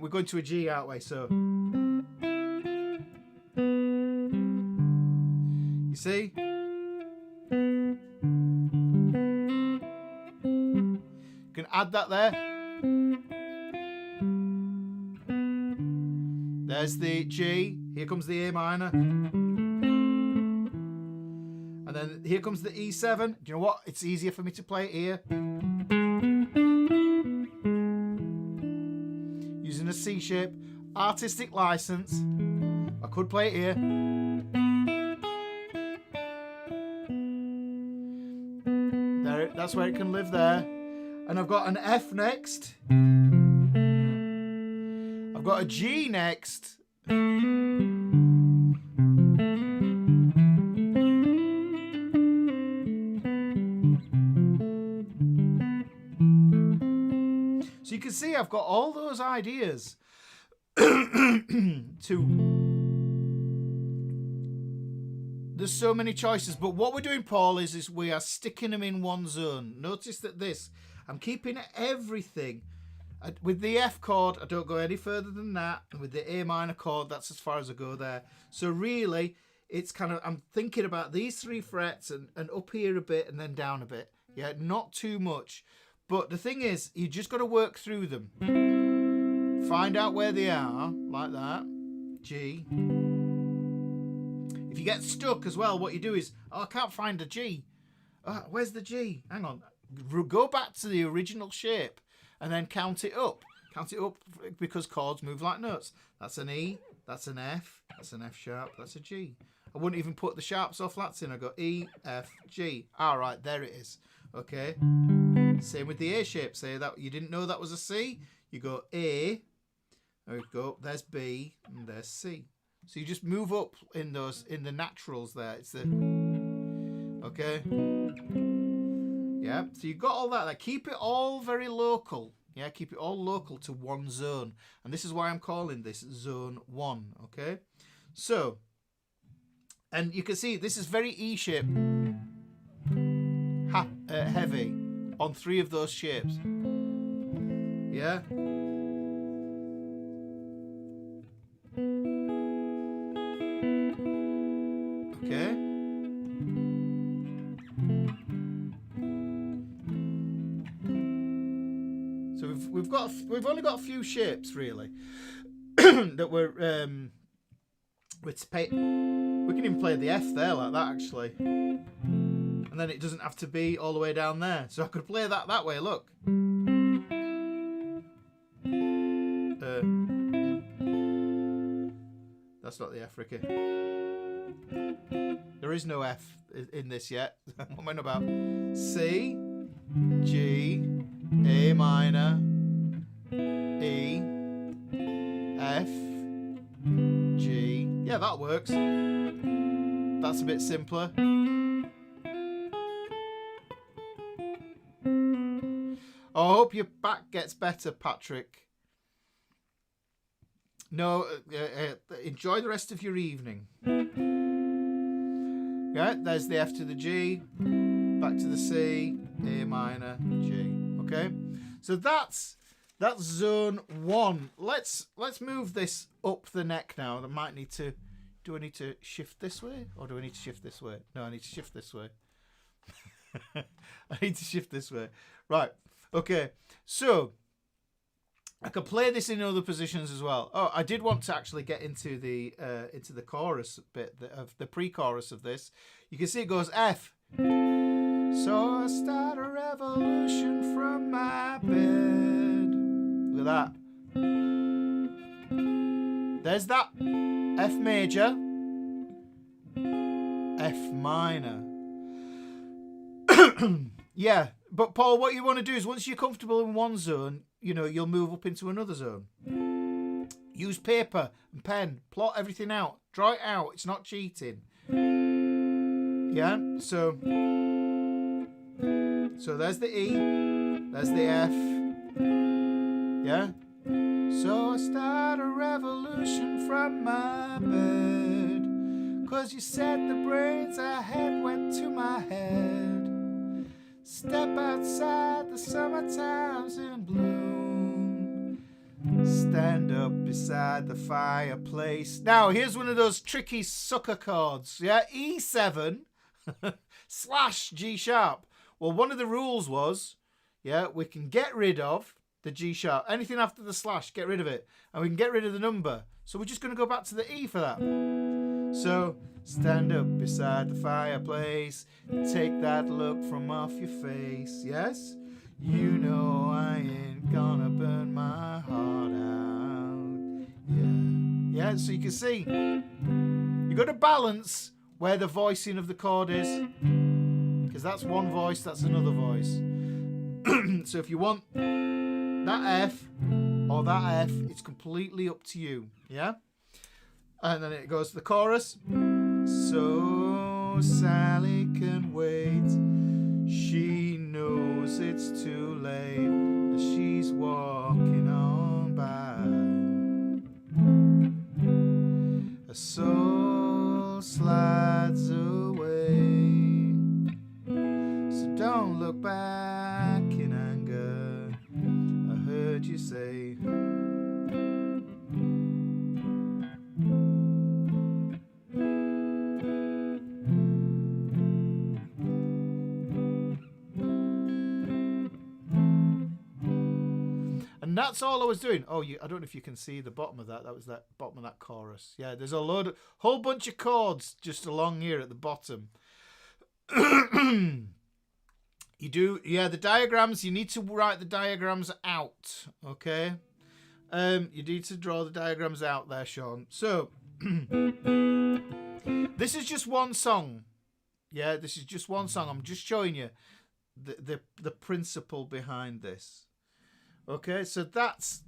We're going to a G, aren't we? So. You see? You can add that there. There's the G. Here comes the A minor. And then here comes the E7. Do you know what? It's easier for me to play it here. Using a C shape. Artistic license. I could play it here. There, that's where it can live there. And I've got an F next. I've got a G next. So you can see I've got all those ideas there's so many choices, but what we're doing, Paul, is we are sticking them in one zone. Notice that I'm keeping everything. With the F chord, I don't go any further than that. And with the A minor chord, that's as far as I go there. So really, it's kind of, I'm thinking about these 3 frets and up here a bit and then down a bit. Yeah, not too much. But the thing is, you just got to work through them. Find out where they are, like that. G. If you get stuck as well, what you do is, I can't find a G. Where's the G? Hang on. Go back to the original shape and then count it up. Count it up because chords move like notes. That's an E, that's an F, that's an F sharp, that's a G. I wouldn't even put the sharps or flats in. I go E, F, G. All right, there it is. Okay. Same with the A shape. Say that you didn't know that was a C. You go A. There we go. There's B and there's C. So you just move up in the naturals there. It's the okay. Yeah. So you've got all that there. Keep it all very local. Yeah. Keep it all local to one zone. And this is why I'm calling this zone 1. Okay. So, and you can see this is very E shape. Heavy on 3 of those shapes. Yeah. Okay. So we've only got a few shapes really that we can even play the F there like that actually. And then it doesn't have to be all the way down there. So I could play that way, look. that's not the F, Ricky. There is no F in this yet. What am I about? C, G, A minor, E, F, G. Yeah, that works. That's a bit simpler. I hope your back gets better, Patrick. No, enjoy the rest of your evening. Yeah, there's the F to the G, back to the C, A minor, G. Okay, so that's zone 1. Let's move this up the neck now. I might need to. Do I need to shift this way, or do I need to shift this way? No, I need to shift this way. I need to shift this way. Right. Okay. So I could play this in other positions as well. Oh, I did want to actually get into the chorus bit of the pre-chorus of this. You can see it goes F. So I start a revolution from my bed. Look at that. There's that F major, F minor. Yeah, but Paul, what you want to do is once you're comfortable in one zone, you know, you'll move up into another zone. Use paper and pen, plot everything out, draw it out. It's not cheating. Yeah, so there's the E, there's the F. Yeah. So I start a revolution from my bed, 'cause you said the brains I had went to my head. Step outside, the summertime's in bloom. Stand up beside the fireplace. Now, here's one of those tricky sucker chords. Yeah, E7 slash G sharp. Well, one of the rules was, yeah, we can get rid of the G sharp. Anything after the slash, get rid of it. And we can get rid of the number. So we're just going to go back to the E for that. So, stand up beside the fireplace. Take that look from off your face. Yes? You know I ain't gonna burn my heart out. Yeah. Yeah, so you can see. You've got to balance where the voicing of the chord is. Because that's one voice, that's another voice. So if you want that F or that F, it's completely up to you. Yeah? And then it goes to the chorus. So Sally can wait. She knows it's too late as she's walking on by. Her soul slides away. So don't look back in anger. I heard you say. And that's all I was doing. Oh, I don't know if you can see the bottom of that. That was that bottom of that chorus. Yeah, there's a whole bunch of chords just along here at the bottom. You do, yeah, the diagrams, you need to write the diagrams out, okay? You need to draw the diagrams out there, Sean. So, this is just one song. Yeah, this is just one song. I'm just showing you the principle behind this. Okay, so that's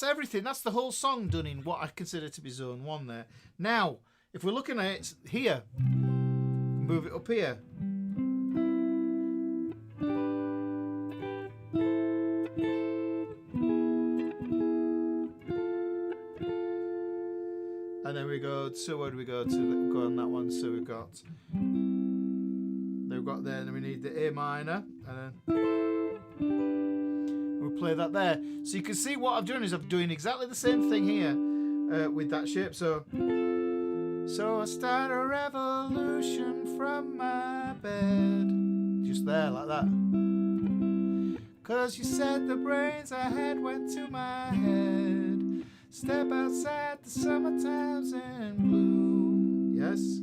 everything. That's the whole song done in what I consider to be zone 1 there. Now, if we're looking at it here, move it up here. And then we go, so where do we go to? Go on that one. So we've got there, and then we need the A minor, and then we'll play that there. So you can see what I've done is I'm doing exactly the same thing here with that shape. So I start a revolution from my bed, just there like that. 'Cause you said the brains I had went to my head. Step outside, the summertime's in blue. Yes.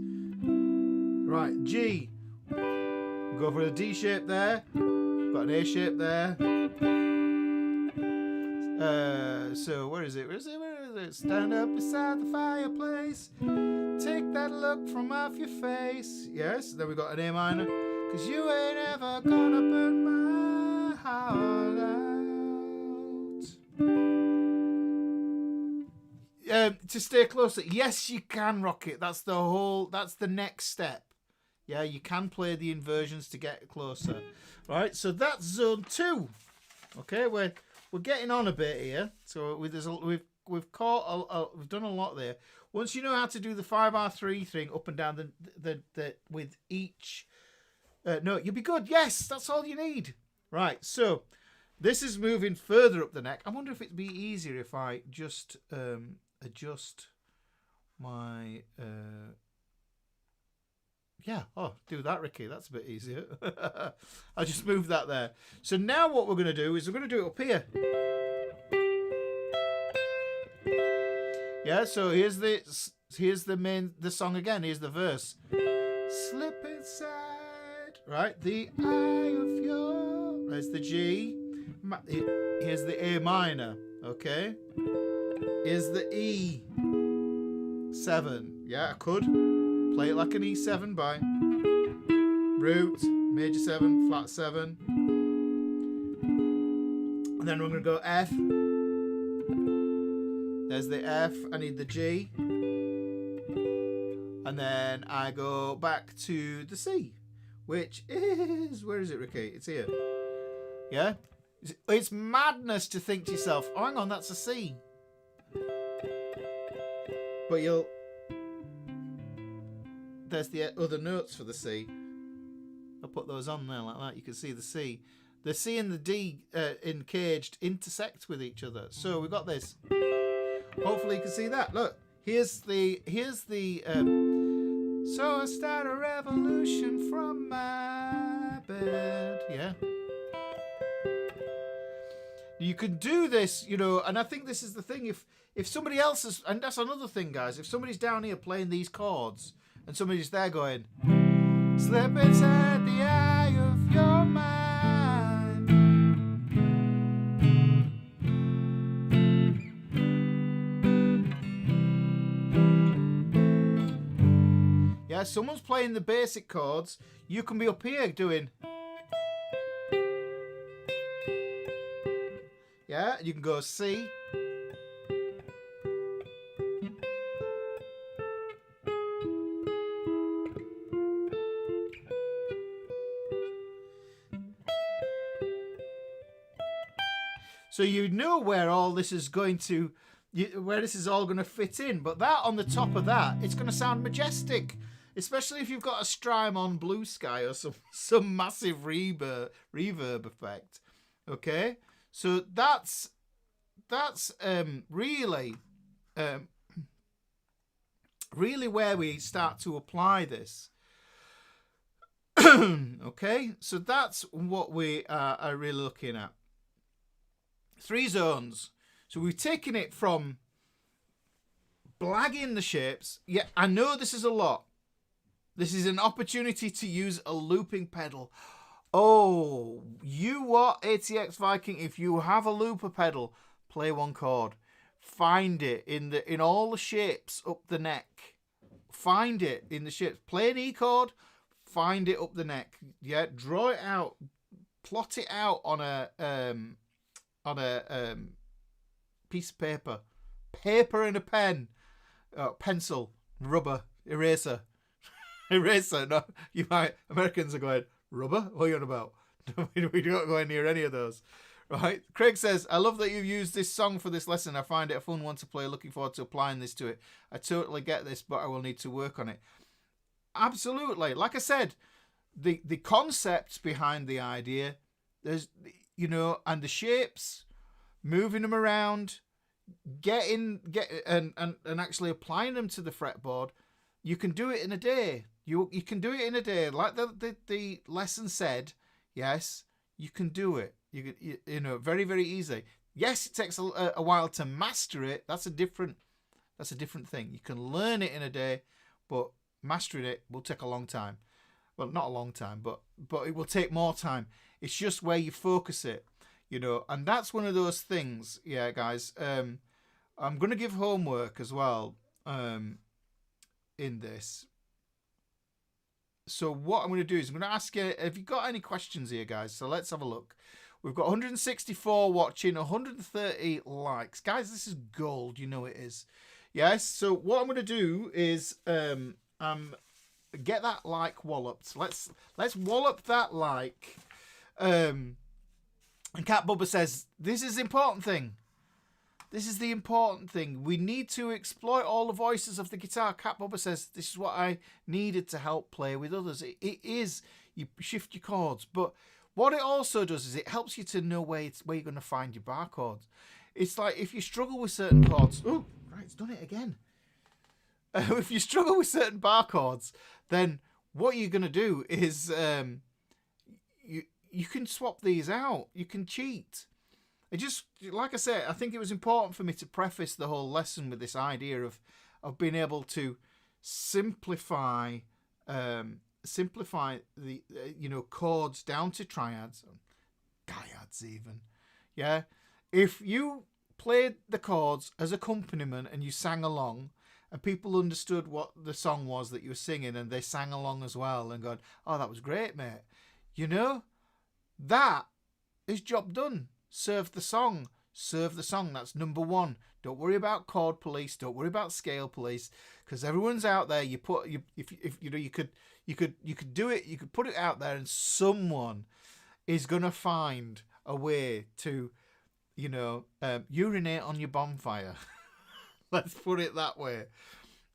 Right, G. Go for a D shape there. Got an A shape there. So where is it? Where is it? Stand up beside the fireplace. Take that look from off your face. Yes, then we got an A minor. Cause you ain't ever gonna burn my heart out. To stay closer. Yes, you can rock it. That's the next step. Yeah, you can play the inversions to get closer. Right, so that's zone 2. Okay, we're getting on a bit here. So we've done a lot there. Once you know how to do the 5R3 thing up and down the with each note, you'll be good. Yes, that's all you need. Right, so this is moving further up the neck. I wonder if it'd be easier if I just adjust my yeah, oh, do that, Ricky. That's a bit easier. I'll just move that there. So now what we're going to do is we're going to do it up here. Yeah, so here's the song again. Here's the verse. Slip inside, right? The eye of your... There's the G. Here's the A minor, okay? Here's the E7. Yeah, I could. Play it like an E7 by root, major 7, flat 7. And then we're going to go F. There's the F. I need the G. And then I go back to the C, which is... Where is it, Ricky? It's here. Yeah? It's madness to think to yourself, oh, hang on, that's a C. But you'll... There's the other notes for the C. I'll put those on there like that. You can see the C. The C and the D in Caged intersect with each other. So we've got this. Hopefully you can see that. Look, here's the so I start a revolution from my bed. Yeah. You can do this, you know, and I think this is the thing. If somebody else is, and that's another thing, guys. If somebody's down here playing these chords, and somebody's there going, slip inside the eye of your mind. Yeah, someone's playing the basic chords. You can be up here doing. Yeah, you can go C. So you know where all this is going to, where this is all going to fit in. But that on the top of that, it's going to sound majestic, especially if you've got a Strymon Blue Sky or some massive reverb effect. Okay, so that's really where we start to apply this. Okay, so that's what we are really looking at. 3 zones. So we've taken it from blagging the shapes. Yeah, I know this is a lot. This is an opportunity to use a looping pedal. Oh, you what, ATX Viking? If you have a looper pedal, play one chord. Find it in all the shapes up the neck. Find it in the shapes. Play an E chord. Find it up the neck. Yeah, draw it out. Plot it out on a piece of paper and a pen, pencil, rubber, eraser. No, you might. Americans are going, rubber? What are you on about? We don't go near any of those, right? Craig says, I love that you've used this song for this lesson. I find it a fun one to play. Looking forward to applying this to it. I totally get this, but I will need to work on it. Absolutely. Like I said, the concepts behind the idea, there's, you know, and the shapes, moving them around, and actually applying them to the fretboard, you can do it in a day. You can do it in a day, like the lesson said. Yes, you can do it. You know, very, very easy. Yes, it takes a while to master it. That's a different thing. You can learn it in a day, but mastering it will take a long time. Well, not a long time, but it will take more time. It's just where you focus it, you know. And that's one of those things, yeah, guys. I'm going to give homework as well in this. So what I'm going to do is I'm going to ask you, have you got any questions here, guys? So let's have a look. We've got 164 watching, 130 likes. Guys, this is gold. You know it is. Yes, so what I'm going to do is get that like walloped. Let's wallop that like. And Cat Bubba says, this is the important thing. This is the important thing. We need to exploit all the voices of the guitar. Cat Bubba says, this is what I needed to help play with others. It is, you shift your chords. But what it also does is it helps you to know where you're going to find your bar chords. It's like if you struggle with certain chords. Oh, right, it's done it again. If you struggle with certain bar chords, then what you're going to do is you can swap these out. You can cheat. It just, like I said, I think it was important for me to preface the whole lesson with this idea of being able to simplify the chords down to triads, dyads even. Yeah, if you played the chords as accompaniment and you sang along, and people understood what the song was that you were singing, and they sang along as well, and going, "Oh, that was great, mate." You know, that is job done. Serve the song. Serve the song. That's number one. Don't worry about chord police. Don't worry about scale police, because everyone's out there. You could do it. You could put it out there, and someone is gonna find a way to, urinate on your bonfire. Let's put it that way.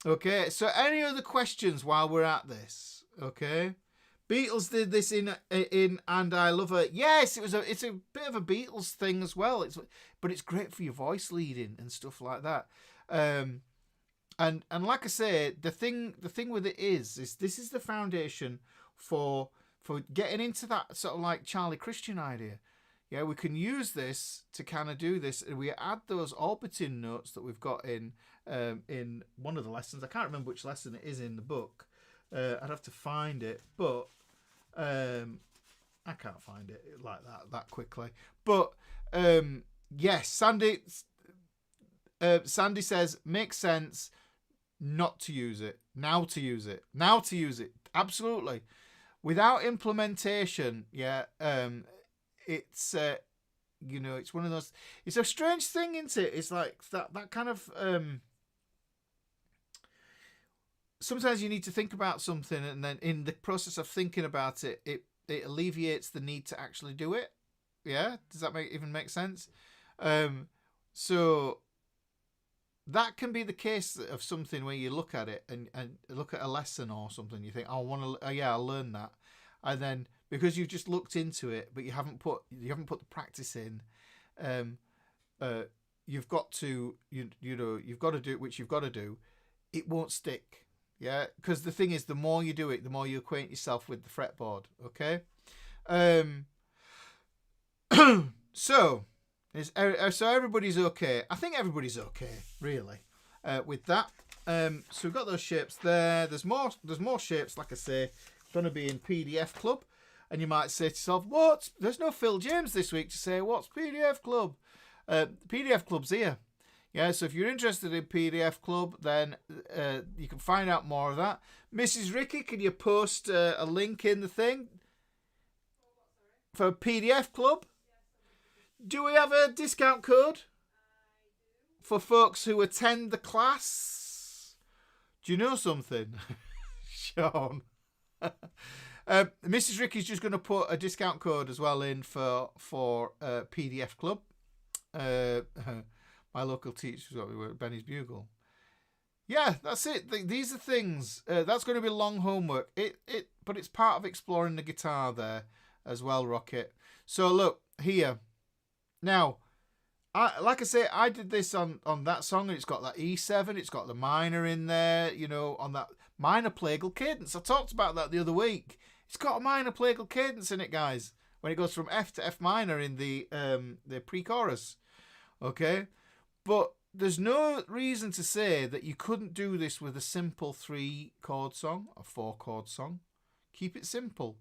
Okay. So, any other questions while we're at this? Okay. Beatles did this in And I Love Her. Yes, it's a bit of a Beatles thing as well. But it's great for your voice leading and stuff like that. And like I say, the thing with it is this is the foundation for getting into that sort of like Charlie Christian idea. Yeah, we can use this to kind of do this, and we add those orbiting notes that we've got in one of the lessons. I can't remember which lesson it is in the book. I'd have to find it, but I can't find it like that quickly. But yes, Sandy says makes sense not to use it. Now to use it. Absolutely. Without implementation, yeah. It's it's one of those. It's a strange thing, isn't it? It's like that kind of. Sometimes you need to think about something, and then in the process of thinking about it, it alleviates the need to actually do it. Yeah, does that even make sense? So that can be the case of something where you look at it and look at a lesson or something. You think, I'll learn that, and then because you've just looked into it, but you haven't put the practice in, you've got to you've got to do which you've got to do. It won't stick. Yeah, because the thing is, the more you do it, the more you acquaint yourself with the fretboard. Okay, so everybody's okay. I think everybody's okay, really, with that. So we've got those shapes there. There's more shapes. Like I say, going to be in PDF Club, and you might say to yourself, "What? There's no Phil James this week to say what's PDF Club." PDF Club's here. Yeah, so if you're interested in PDF Club, then you can find out more of that. Mrs. Ricky, can you post a link in the thing for PDF Club? Do we have a discount code for folks who attend the class? Do you know something, Sean? Mrs. Ricky's just going to put a discount code as well in for PDF Club. My local teacher's got me with Benny's Bugle. Yeah, that's it. These are things. That's going to be long homework. But it's part of exploring the guitar there as well, Rocket. So look here. Now, like I say, I did this on that song, and it's got that E7. It's got the minor in there. On that minor plagal cadence. I talked about that the other week. It's got a minor plagal cadence in it, guys. When it goes from F to F minor in the pre-chorus. Okay. But there's no reason to say that you couldn't do this with a simple 3-chord song, a 4-chord song. Keep it simple.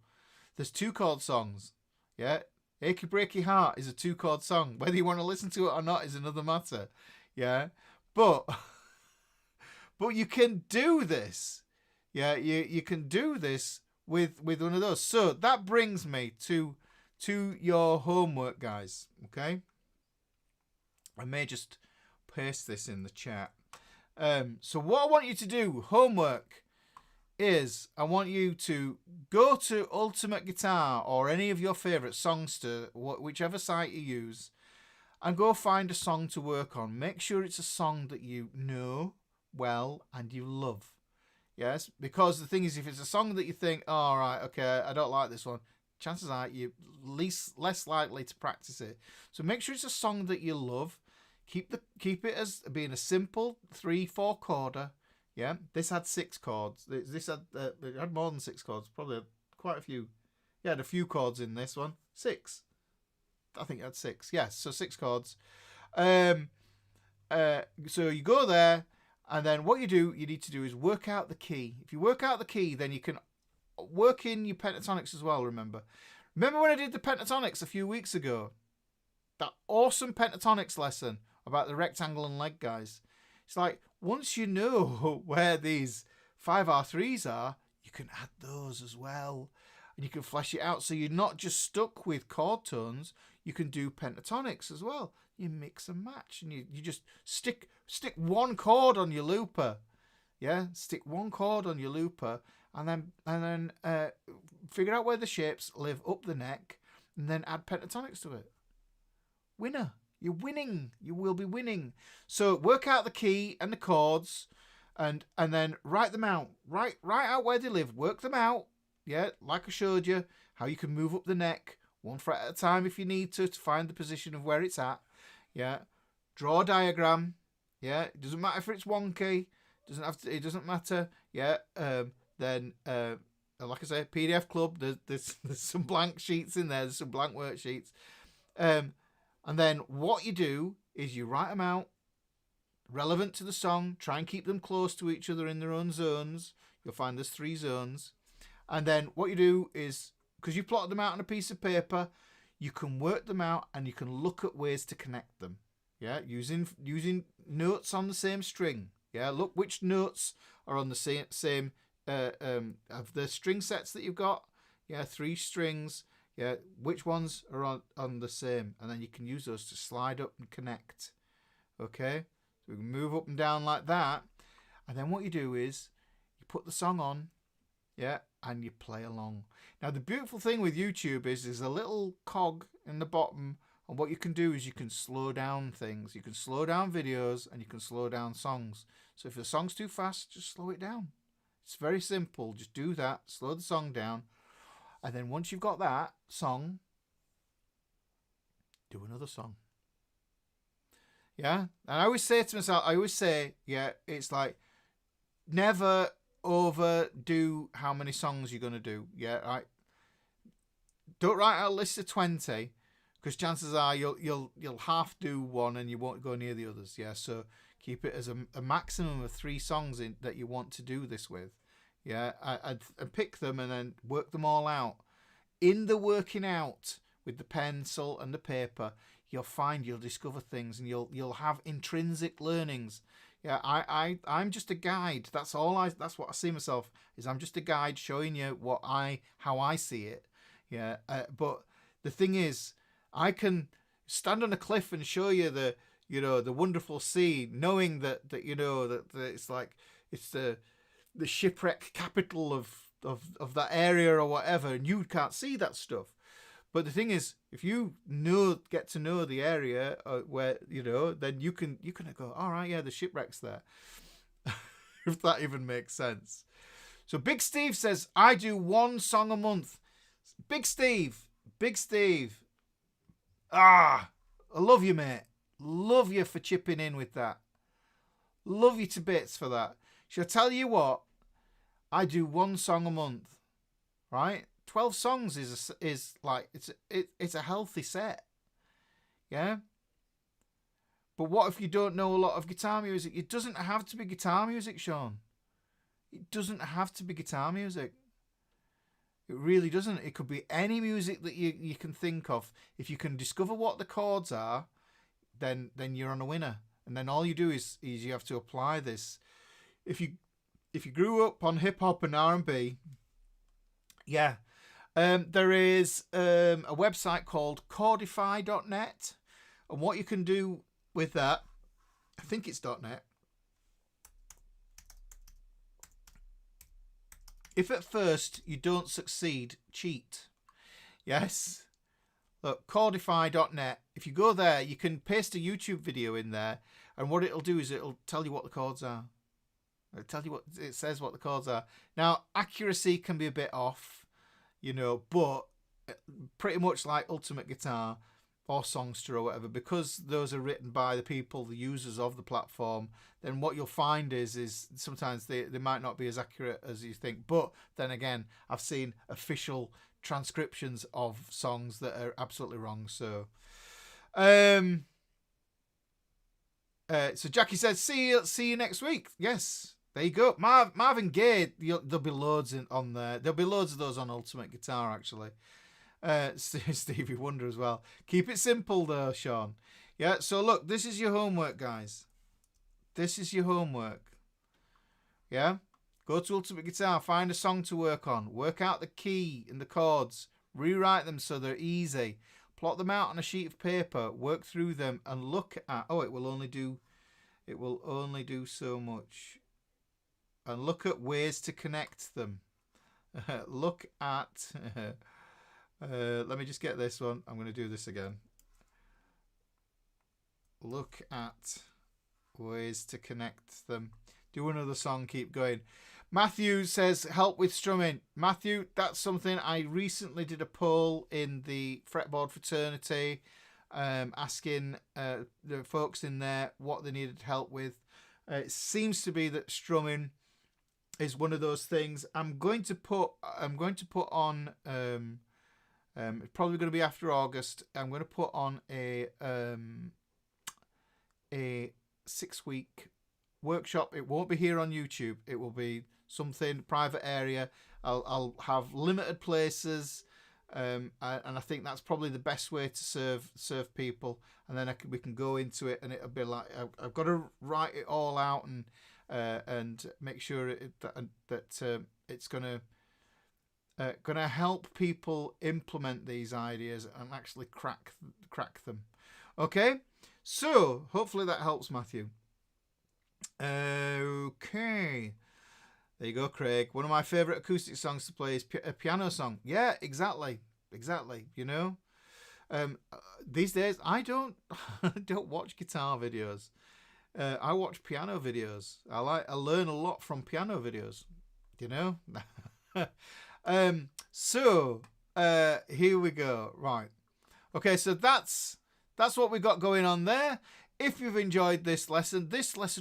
There's 2-chord songs. Yeah. Achy Breaky Heart is a 2-chord song. Whether you want to listen to it or not is another matter. Yeah. But you can do this. Yeah, you can do this with one of those. So that brings me to your homework, guys. Okay, I may just paste this in the chat. So what I want you to do, homework, is I want you to go to Ultimate Guitar or any of your favourite Songster, whichever site you use, and go find a song to work on. Make sure it's a song that you know well and you love. Yes, because the thing is, if it's a song that you think, oh, all right, okay, I don't like this one, chances are you're less likely to practice it. So make sure it's a song that you love. Keep it as being a simple 3/4 chorder. Yeah, this had 6 chords. This had it had more than 6 chords. Probably quite a few. Yeah, had a few chords in this one. 6. I think it had 6. Yes, so 6 chords. So you go there, and then what you need to do is work out the key. If you work out the key, then you can work in your pentatonics as well. Remember when I did the pentatonics a few weeks ago? That awesome pentatonics lesson about the rectangle and leg guys. It's like, once you know where these 5R3s are, you can add those as well. And you can flesh it out so you're not just stuck with chord tones. You can do pentatonics as well. You mix and match, and you just stick one chord on your looper. Yeah, stick one chord on your looper, and then figure out where the shapes live up the neck, and then add pentatonics to it. Winner. You're winning. You will be winning. So work out the key and the chords, and then write them out. Write out where they live. Work them out. Yeah, like I showed you, how you can move up the neck 1 fret at a time if you need to find the position of where it's at. Yeah, draw a diagram. Yeah, it doesn't matter if it's wonky. It doesn't matter. Yeah. Then like I say, PDF Club. There's some blank sheets in there. There's some blank worksheets. And then what you do is you write them out, relevant to the song. Try and keep them close to each other in their own zones. You'll find there's 3 zones. And then what you do is, because you plotted them out on a piece of paper, you can work them out and you can look at ways to connect them. Yeah, using notes on the same string. Yeah, look which notes are on the same of the string sets that you've got. Yeah, 3 strings. Yeah, which ones are on the same, and then you can use those to slide up and connect. Okay, so we can move up and down like that, and then what you do is you put the song on, yeah, and you play along. Now the beautiful thing with YouTube is there's a little cog in the bottom, and what you can do is you can slow down things. You can slow down videos, and you can slow down songs. So if the song's too fast, just slow it down. It's very simple. Just do that. Slow the song down. And then once you've got that song, do another song. Yeah? And I always say to myself, yeah, it's like, never overdo how many songs you're going to do. Yeah, right? Don't write out a list of 20, because chances are you'll half do one and you won't go near the others. Yeah, so keep it as a maximum of 3 songs that you want to do this with. Yeah, I'd pick them and then work them all out. In the working out with the pencil and the paper, you'll discover things, and you'll have intrinsic learnings. Yeah, I'm just a guide. That's what I see myself is. I'm just a guide showing you how I see it. Yeah, but the thing is, I can stand on a cliff and show you the wonderful sea, knowing that it's like it's the shipwreck capital of that area or whatever, and you can't see that stuff. But the thing is, if you get to know the area where then you can go, all right, yeah, the shipwreck's there. If that even makes sense. So Big Steve says, I do 1 song a month. Big Steve. I love you, mate. Love you for chipping in with that. Love you to bits for that. Shall I tell you what? I do 1 song a month, right? 12 songs is like it's a healthy set, yeah. But what if you don't know a lot of guitar music? It doesn't have to be guitar music, Sean. It doesn't have to be guitar music. It really doesn't. It could be any music that you can think of. If you can discover what the chords are, then you're on a winner. and then all you do is you have to apply this. If you grew up on hip hop and R&B, yeah, there is a website called chordify.net, and what you can do with that, I think it's .net. If at first you don't succeed, cheat. Yes. Look, chordify.net. If you go there, you can paste a YouTube video in there, and what it'll do is it'll tell you what the chords are. It'll tell you it says what the chords are. Now, accuracy can be a bit off, you know, but pretty much like Ultimate Guitar or Songster or whatever, because those are written by the people, the users of the platform, then what you'll find is sometimes they might not be as accurate as you think. But then again, I've seen official transcriptions of songs that are absolutely wrong. So so Jackie says, see you next week. Yes, there you go. Marvin Gaye, there'll be loads on there. There'll be loads of those on Ultimate Guitar, actually. Stevie Wonder as well. Keep it simple though, Sean. Yeah, so look, this is your homework, guys. This is your homework. Yeah? Go to Ultimate Guitar, find a song to work on, work out the key and the chords, rewrite them so they're easy, plot them out on a sheet of paper, work through them, and look at, it will only do so much. And look at ways to connect them. Look at let me just get this one. I'm going to do this again. Look at ways to connect them. Do another song, keep going. Matthew says, help with strumming. Matthew, that's something I recently did a poll in the Fretboard fraternity, asking the folks in there what they needed help with. It seems to be that strumming is one of those things. I'm going to put on it's probably going to be after August. I'm going to put on a 6-week workshop. It won't be here on YouTube. It will be something private area. I'll have limited places, and I think that's probably the best way to serve people. And then we can go into it, and it'll be like I've got to write it all out and make sure that it's going to help people implement these ideas and actually crack them. Okay, so hopefully that helps, Matthew. Okay, there you go, Craig. One of my favorite acoustic songs to play is a piano song. Yeah, exactly. You know, these days I don't watch guitar videos. I watch piano videos. I learn a lot from piano videos. You know. So here we go. Right. Okay, so that's what we got going on there. If you've enjoyed this lesson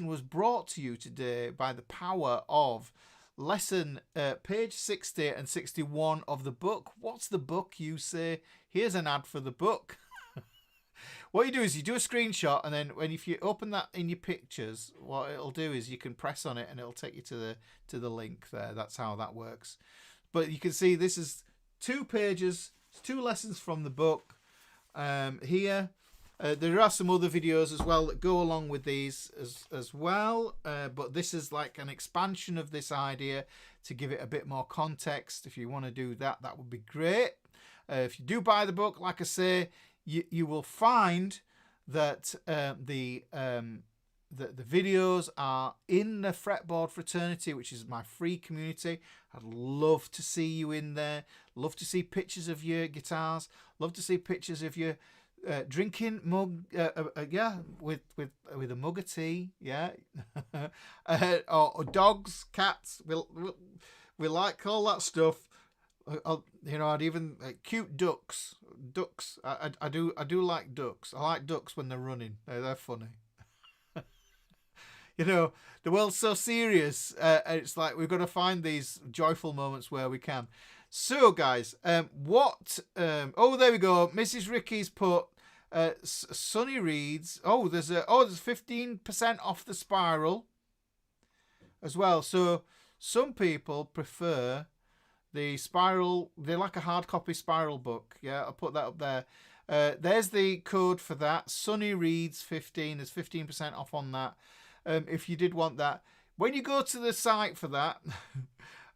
was brought to you today by the power of lesson page 60 and 61 of the book. What's the book, you say? Here's an ad for the book. What you do is you do a screenshot, and then if you open that in your pictures, what it'll do is you can press on it and it'll take you to the link there. That's how that works. But you can see this is 2 pages, 2 lessons from the book here. There are some other videos as well that go along with these as well. But this is like an expansion of this idea to give it a bit more context. If you want to do that, that would be great. If you do buy the book, like I say, you will find that the videos are in the Fretboard fraternity, which is my free community. I'd love to see you in there. Love to see pictures of your guitars. Love to see pictures of your drinking mug, with a mug of tea, yeah, or dogs, cats. We like all that stuff. I'd even cute ducks. I do like ducks. I like ducks when they're running. They're funny. You know, the world's so serious. It's like we've got to find these joyful moments where we can. So, guys, there we go. Mrs. Ricky's put Sonny Reed's. There's 15% off the spiral as well. So some people prefer the spiral. They like a hard copy spiral book. Yeah, I'll put that up there. There's the code for that. Sunny Reads 15. There's 15% off on that. If you did want that. When you go to the site for that,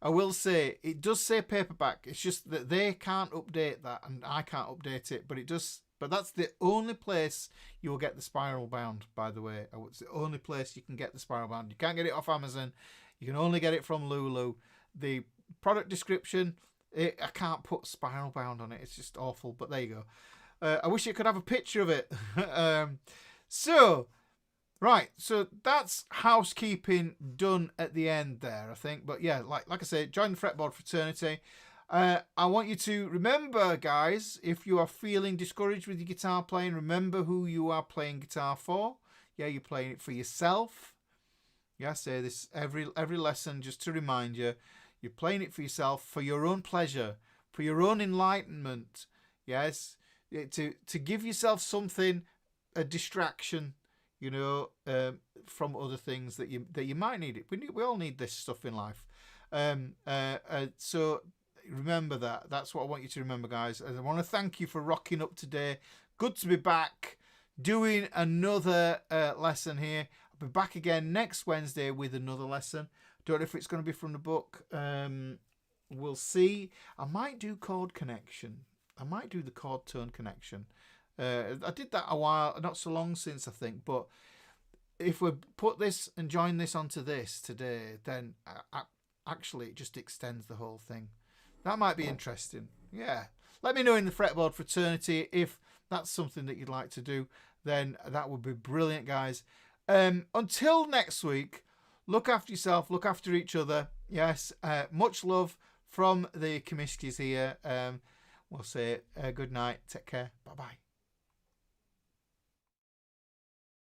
I will say, it does say paperback. It's just that they can't update that, and I can't update it, but it does. But that's the only place you will get the spiral bound, by the way. It's the only place you can get the spiral bound. You can't get it off Amazon. You can only get it from Lulu. The product description, I can't put spiral bound on it. It's just awful, but there you go. I wish you could have a picture of it. Right, so that's housekeeping done at the end there, I think. But yeah, like I say, join the Fretboard fraternity. I want you to remember, guys, if you are feeling discouraged with your guitar playing, remember who you are playing guitar for. Yeah, you're playing it for yourself. Yeah, I say this every lesson just to remind you, you're playing it for yourself, for your own pleasure, for your own enlightenment. Yes, to give yourself something, a distraction, you know, from other things that you might need it. We all need this stuff in life. So remember that. That's what I want you to remember, guys. And I want to thank you for rocking up today. Good to be back doing another lesson here. I'll be back again next Wednesday with another lesson. Don't know if it's going to be from the book. We'll see. I might do chord connection. I might do the chord tone connection. I did that a while, not so long since, I think. But if we put this and join this onto this today, then actually it just extends the whole thing. That might be interesting. Yeah. Let me know in the Fretboard fraternity if that's something that you'd like to do. Then that would be brilliant, guys. Until next week, look after yourself, look after each other. Yes. Much love from the Comiskis here. We'll say good night. Take care. Bye-bye.